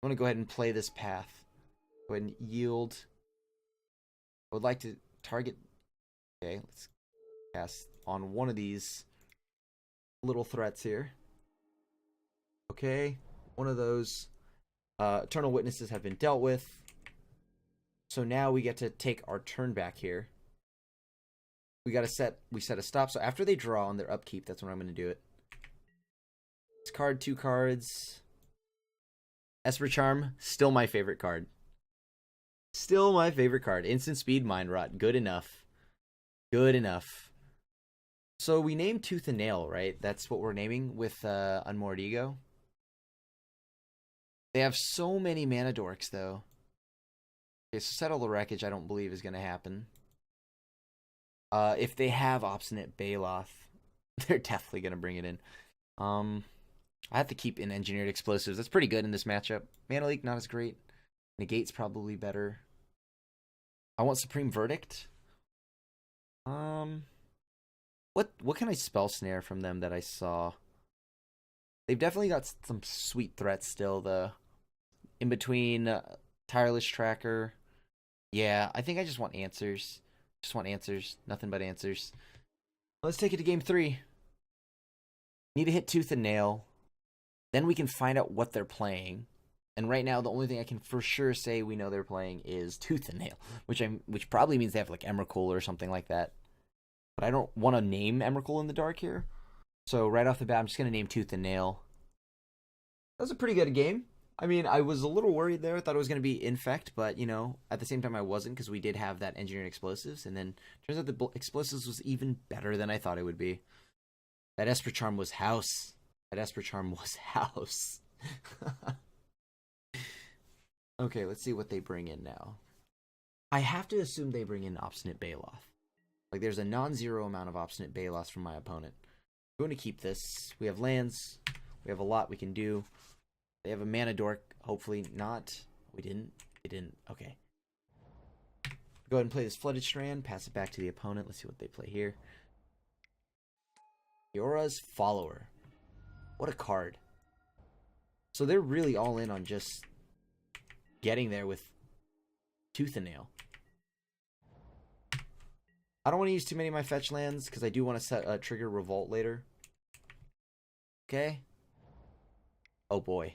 Speaker 1: I want to go ahead and play this path. Go ahead and yield. I would like to target... Okay, let's cast on one of these little threats here. Okay, one of those Eternal Witnesses have been dealt with. So now we get to take our turn back here. We set a stop. So after they draw on their upkeep, that's when I'm going to do it. Discard 2 cards. Esper Charm, still my favorite card. Still my favorite card. Instant speed, Mind Rot. Good enough. Good enough. So we named Tooth and Nail, right? That's what we're naming with Unmoored Ego. They have so many mana dorks, though. Okay, so Settle the Wreckage I don't believe is going to happen. If they have Obstinate Baloth, they're definitely going to bring it in. I have to keep in Engineered Explosives. That's pretty good in this matchup. Mana Leak, not as great. Negate's probably better. I want Supreme Verdict. What can I Spell Snare from them that I saw? They've definitely got some sweet threats still, though. In between Tireless Tracker. Yeah, I think I just want answers. Just want answers. Nothing but answers. Let's take it to game 3. Need to hit Tooth and Nail. Then we can find out what they're playing. And right now, the only thing I can for sure say we know they're playing is Tooth and Nail, which probably means they have like Emrakul or something like that. But I don't want to name Emrakul in the dark here. So right off the bat, I'm just going to name Tooth and Nail. That was a pretty good game. I mean, I was a little worried there. I thought it was going to be Infect, but, you know, at the same time I wasn't because we did have that Engineered Explosives. And then turns out the Explosives was even better than I thought it would be. That Esper Charm was house. That Esper Charm was house. Okay, let's see what they bring in now. I have to assume they bring in Obstinate Baloth. Like, there's a non-zero amount of Obstinate Baloth from my opponent. I'm going to keep this. We have lands. We have a lot we can do. They have a mana dork. Hopefully not. We didn't. They didn't. Okay. Go ahead and play this Flooded Strand. Pass it back to the opponent. Let's see what they play here. Yora's Follower. What a card. So they're really all in on just getting there with Tooth and Nail. I don't want to use too many of my fetch lands because I do want to set trigger Revolt later. Okay. Oh boy.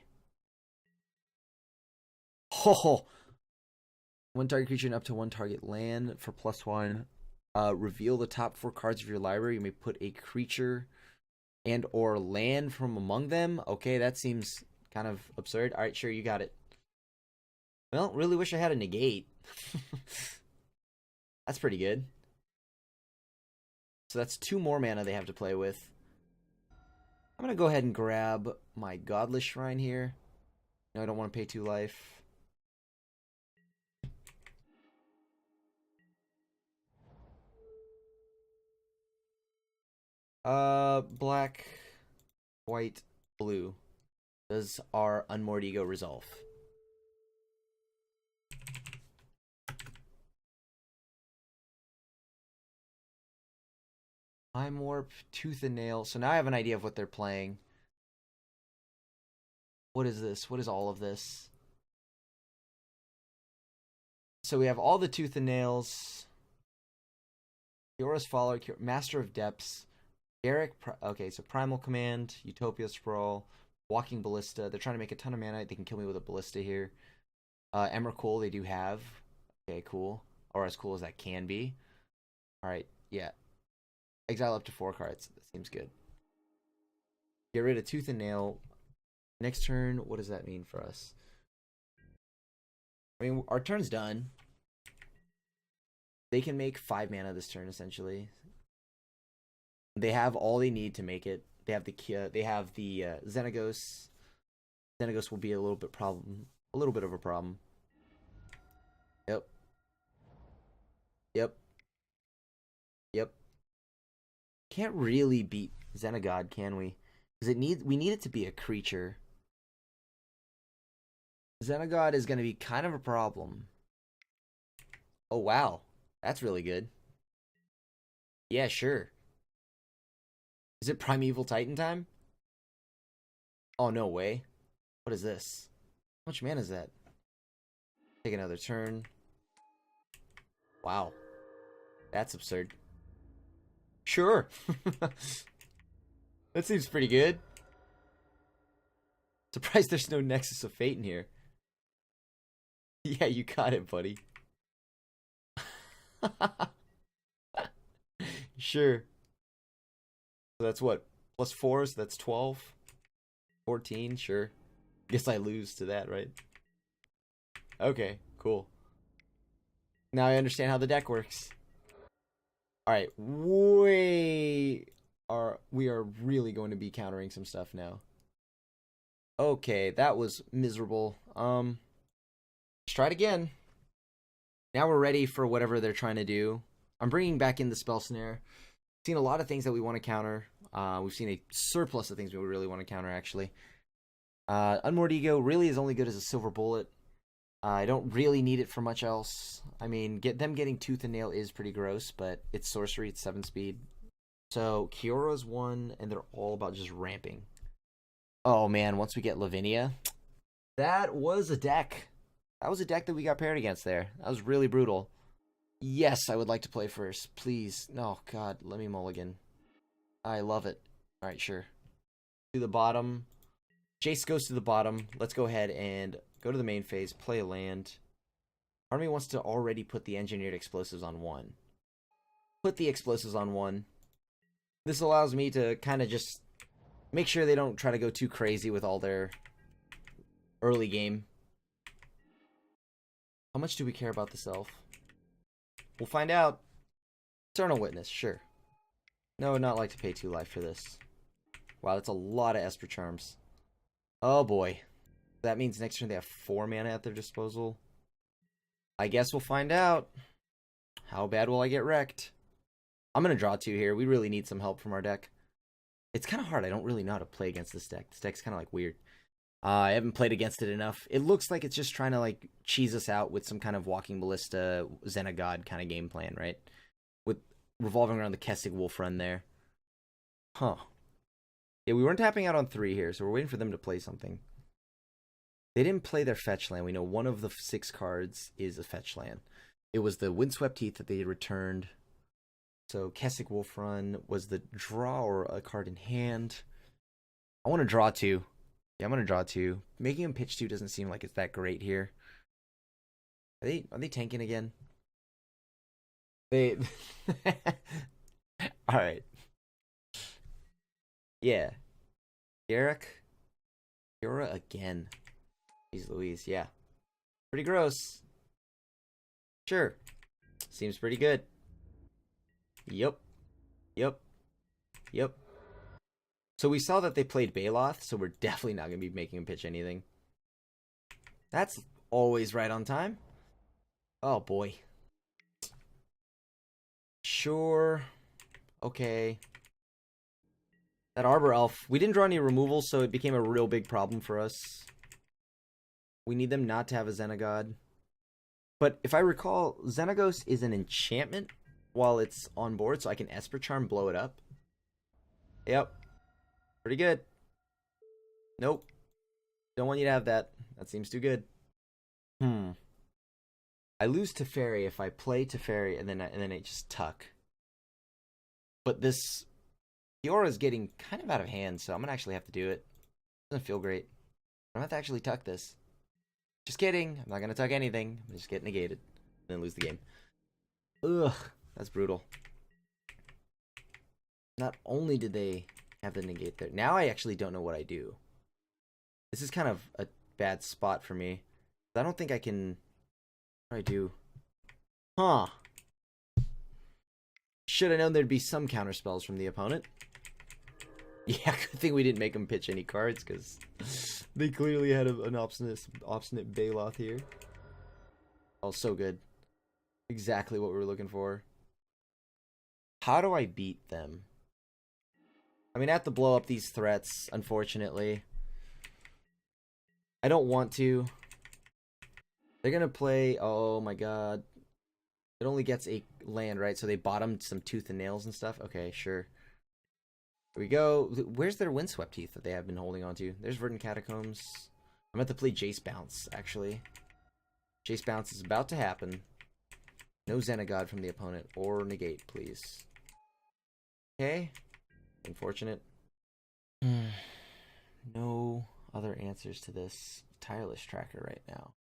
Speaker 1: Oh. One target creature and up to one target land for +1. Reveal the top 4 cards of your library. You may put a creature and or land from among them. Okay, that seems kind of absurd. Alright, sure, you got it. Well, really wish I had a negate. That's pretty good. So that's 2 more mana they have to play with. I'm going to go ahead and grab my Godless Shrine here. No, I don't want to pay 2 life. Black, white, blue. Does our Unmoored Ego resolve? Time Warp, Tooth and Nail. So now I have an idea of what they're playing. What is this? What is all of this? So we have all the Tooth and Nails. Yora's Follower, Master of Depths. Garrick, okay, so Primal Command, Utopia Sprawl, Walking Ballista. They're trying to make a ton of mana. They can kill me with a Ballista here. Emrakul they do have. Okay, cool. Or as cool as that can be. Alright, yeah. Exile up to 4 cards. That seems good. Get rid of Tooth and Nail. Next turn, what does that mean for us? I mean, our turn's done. They can make 5 mana this turn, essentially. They have all they need to make it. They have the Xenagos. Xenagos will be a little bit of a problem. Yep. Yep. Yep. Can't really beat Xenagod, can we? Because we need it to be a creature. Xenagod is going to be kind of a problem. Oh wow, that's really good. Yeah, sure. Is it Primeval Titan time? Oh, no way. What is this? How much mana is that? Take another turn. Wow. That's absurd. Sure. That seems pretty good. Surprised there's no Nexus of Fate in here. Yeah, you got it, buddy. Sure. So that's what? +4, so that's 12? 14, sure. Guess I lose to that, right? Okay, cool. Now I understand how the deck works. Alright, we are really going to be countering some stuff now. Okay, that was miserable. Let's try it again. Now we're ready for whatever they're trying to do. I'm bringing back in the Spell Snare. Seen a lot of things that we want to counter. We've seen a surplus of things we really want to counter, actually. Unmoored Ego really is only good as a silver bullet. I don't really need it for much else. I mean, getting Tooth and Nail is pretty gross, but it's sorcery, it's 7 speed. So, Kiora's 1, and they're all about just ramping. Oh man, once we get Lavinia, that was a deck. That was a deck that we got paired against there. That was really brutal. Yes, I would like to play first. Please. No, God, let me mulligan. I love it. Alright, sure. To the bottom. Jace goes to the bottom. Let's go ahead and go to the main phase, play a land. Part of me wants to already put the Engineered Explosives on 1. Put the Explosives on 1. This allows me to kind of just make sure they don't try to go too crazy with all their early game. How much do we care about this elf? We'll find out. Eternal Witness, sure. No, would not like to pay 2 life for this. Wow, that's a lot of Esper Charms. Oh boy. That means next turn they have 4 mana at their disposal. I guess we'll find out. How bad will I get wrecked? I'm going to draw 2 here. We really need some help from our deck. It's kind of hard. I don't really know how to play against this deck. This deck's kind of like weird. I haven't played against it enough. It looks like it's just trying to like cheese us out with some kind of Walking Ballista, Xenagod kind of game plan, right? With revolving around the Kestig Wolf run there. Huh. Yeah, we weren't tapping out on 3 here, so we're waiting for them to play something. They didn't play their fetch land. We know one of the 6 cards is a fetch land. It was the Windswept Teeth that they returned. So Kestig Wolf run was the draw or a card in hand. I want to draw 2. Yeah, I'm going to draw 2. Making him pitch 2 doesn't seem like it's that great here. Are they tanking again? They all right. Yeah. Garrick. Kiora again. Jeez Louise, yeah. Pretty gross. Sure. Seems pretty good. Yep. Yep. Yep. So we saw that they played Baloth, so we're definitely not going to be making him pitch anything. That's always right on time. Oh boy. Sure. Okay. That Arbor Elf. We didn't draw any removals, so it became a real big problem for us. We need them not to have a Xenagod. But if I recall, Xenagos is an enchantment while it's on board, so I can Esper Charm blow it up. Yep. Pretty good. Nope. Don't want you to have that. That seems too good. I lose Teferi if I play Teferi and then I just tuck. But this Kiora is getting kind of out of hand, so I'm gonna actually have to do it. Doesn't feel great. I don't have to actually tuck this. Just kidding. I'm not gonna tuck anything. I'm just get negated and then lose the game. Ugh, that's brutal. Not only did they have the negate there, now I actually don't know what I do. This is kind of a bad spot for me. I don't think I can. What do I do? Huh. Should have known there'd be some counter spells from the opponent. Yeah, good thing we didn't make them pitch any cards, because they clearly had an obstinate Bailoth here. Oh, so good. Exactly what we were looking for. How do I beat them? I mean, I have to blow up these threats, unfortunately. I don't want to. They're going to play... Oh, my God. It only gets a land, right? So they bottomed some Tooth and Nails and stuff? Okay, sure. Here we go. Where's their Windswept Heath that they have been holding on to? There's Verdant Catacombs. I'm about to play Jace Bounce, actually. Jace Bounce is about to happen. No Xenagod from the opponent. Or negate, please. Okay. Unfortunate. No other answers to this Tireless Tracker right now.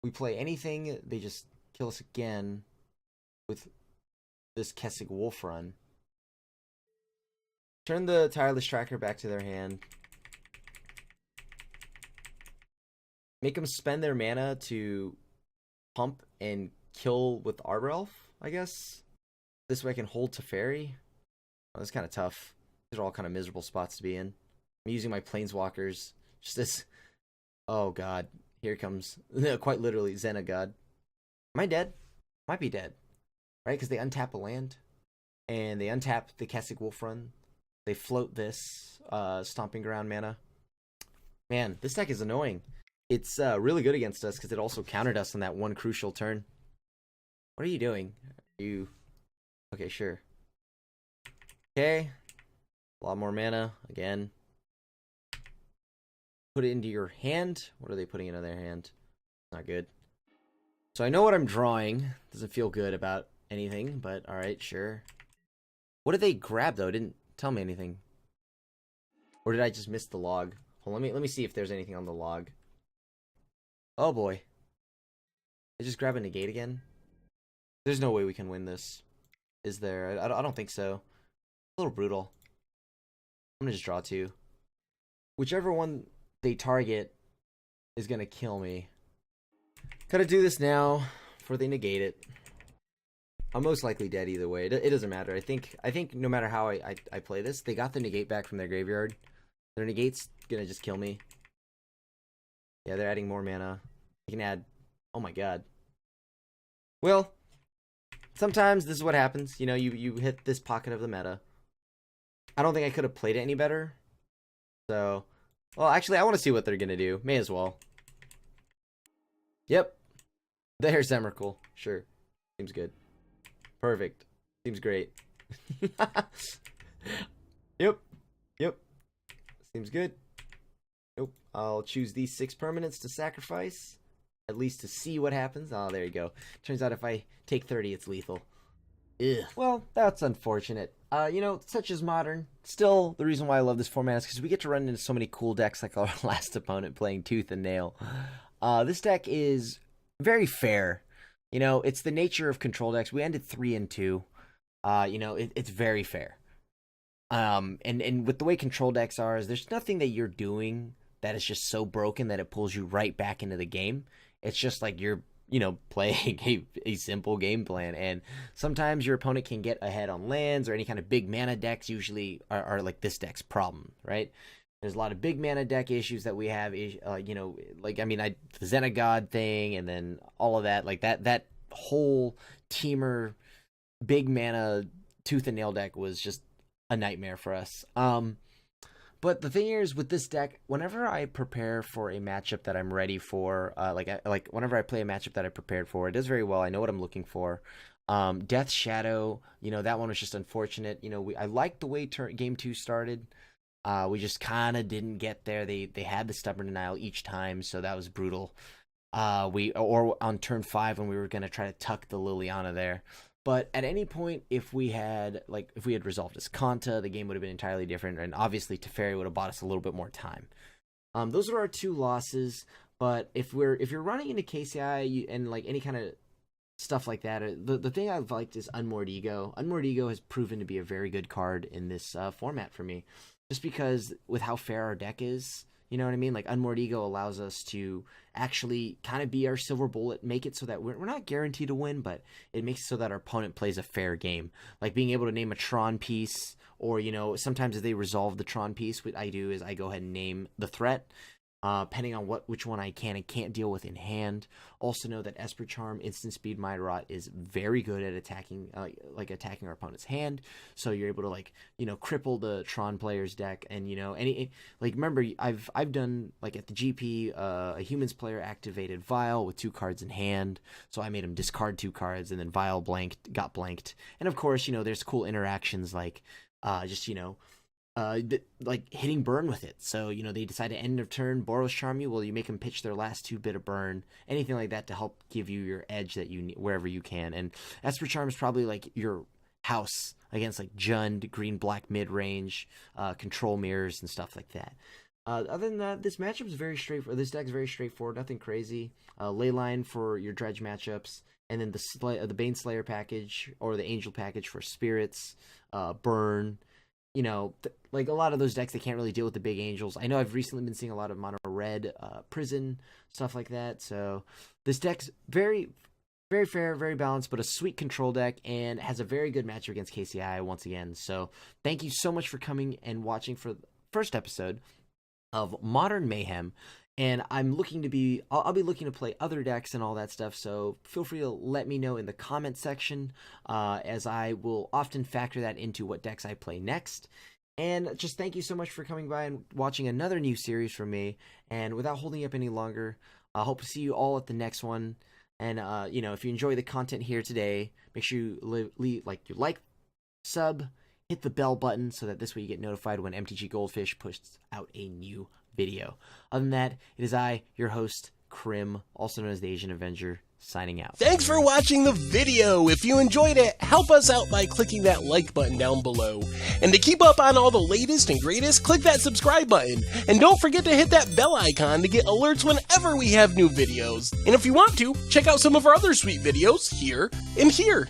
Speaker 1: We play anything, they just kill us again with this Kessig Wolf run. Turn the Tireless Tracker back to their hand. Make them spend their mana to pump and kill with Arbor Elf, I guess. This way I can hold Teferi. Oh, that's kind of tough. These are all kind of miserable spots to be in. I'm using my Planeswalkers. Just this. Oh, God. Here it comes. Quite literally, Xenagod. Am I dead? Might be dead. Right? Because they untap a land. And they untap the Kessig Wolf run. They float this Stomping Ground mana. Man, this deck is annoying. It's really good against us because it also countered us on that one crucial turn. What are you doing? Are you... Okay, sure. Okay. A lot more mana. Again. Put it into your hand. What are they putting into their hand? Not good. So I know what I'm drawing. Doesn't feel good about anything, but alright, sure. What did they grab, though? It didn't tell me anything. Or did I just miss the log? Hold on, let me see if there's anything on the log. Oh boy. I just grab a negate again? There's no way we can win this. Is there? I don't think so. A little brutal. I'm gonna just draw two. Whichever one they target is gonna kill me. Gotta do this now before they negate it. I'm most likely dead either way. It doesn't matter. I think no matter how I play this, they got the negate back from their graveyard. Their negate's gonna just kill me. Yeah, they're adding more mana. They can add... Oh my god. Well, sometimes this is what happens. You know, you hit this pocket of the meta. I don't think I could have played it any better. So... Well, actually, I want to see what they're gonna do. May as well. Yep. There's Emrakul. Sure. Seems good. Perfect. Seems great. Yep. Yep. Seems good. Nope. I'll choose these 6 permanents to sacrifice. At least to see what happens. Oh, there you go. Turns out if I take 30, it's lethal. Ugh. Well, that's unfortunate. You know, such as Modern. Still, the reason why I love this format is because we get to run into so many cool decks like our last opponent playing Tooth and Nail. This deck is very fair. You know, it's the nature of control decks. We ended 3-2. You know, it's very fair. And with the way control decks are, is there's nothing that you're doing that is just so broken that it pulls you right back into the game. It's just like you're, you know, playing a simple game plan. And sometimes your opponent can get ahead on lands, or any kind of big mana decks usually are like this deck's problem, right? There's a lot of big mana deck issues that we have, you know, like, I mean, the Xenagod thing, and then all of that, like that whole teamer big mana Tooth and Nail deck was just a nightmare for us. But the thing is, with this deck, whenever I prepare for a matchup that I'm ready for, like whenever I play a matchup that I prepared for, it does very well. I know what I'm looking for. Death Shadow, you know, that one was just unfortunate. You know, I liked the way game 2 started. We just kind of didn't get there. They had the Stubborn Denial each time, so that was brutal. Or on turn 5 when we were going to try to tuck the Liliana there. But at any point, if we had resolved as Kanta, the game would have been entirely different, and obviously Teferi would have bought us a little bit more time. Those are our 2 losses. But if you're running into KCI and like any kind of stuff like that, the thing I've liked is Unmoored Ego. Unmoored Ego has proven to be a very good card in this format for me, just because with how fair our deck is. You know what I mean? Like, Unmoored Ego allows us to actually kind of be our silver bullet, make it so that we're not guaranteed to win, but it makes it so that our opponent plays a fair game. Like being able to name a Tron piece, or, you know, sometimes if they resolve the Tron piece, what I do is I go ahead and name the threat. Depending on which one I can and can't deal with in hand. Also know that Esper Charm, Instant Speed Mighty is very good at attacking our opponent's hand. So you're able to, like, you know, cripple the Tron player's deck, and, you know, remember I've done, like, at the GP, a humans player activated Vial with 2 cards in hand, so I made him discard 2 cards, and then Vial got blanked, and of course, you know, there's cool interactions like just, you know, like hitting burn with it. So, you know, they decide to end of turn Boros Charm you, well, you make them pitch their last 2 bit of burn, anything like that to help give you your edge that you need wherever you can. And Esper Charm is probably like your house against like Jund, green-black mid-range, control mirrors and stuff like that. Other than that, this matchup is very straightforward. This deck is very straightforward, nothing crazy. Leyline for your dredge matchups, and then the Baneslayer package or the Angel package for spirits, burn. You know, like a lot of those decks, they can't really deal with the big angels. I know I've recently been seeing a lot of mono red, prison, stuff like that. So this deck's very, very fair, very balanced, but a sweet control deck, and has a very good matchup against KCI once again. So thank you so much for coming and watching for the first episode of Modern Mayhem. And I'll be looking to play other decks and all that stuff, so feel free to let me know in the comment section, as I will often factor that into what decks I play next. And just thank you so much for coming by and watching another new series from me. And without holding up any longer, I hope to see you all at the next one. And, you know, if you enjoy the content here today, make sure you like, sub, hit the bell button so that this way you get notified when MTGGoldfish puts out a new video. Other than that, it is I, your host, Krim, also known as the Asian Avenger, signing out.
Speaker 3: Thanks for watching the video. If you enjoyed it, help us out by clicking that like button down below. And to keep up on all the latest and greatest, click that subscribe button. And don't forget to hit that bell icon to get alerts whenever we have new videos. And if you want to, check out some of our other sweet videos here and here.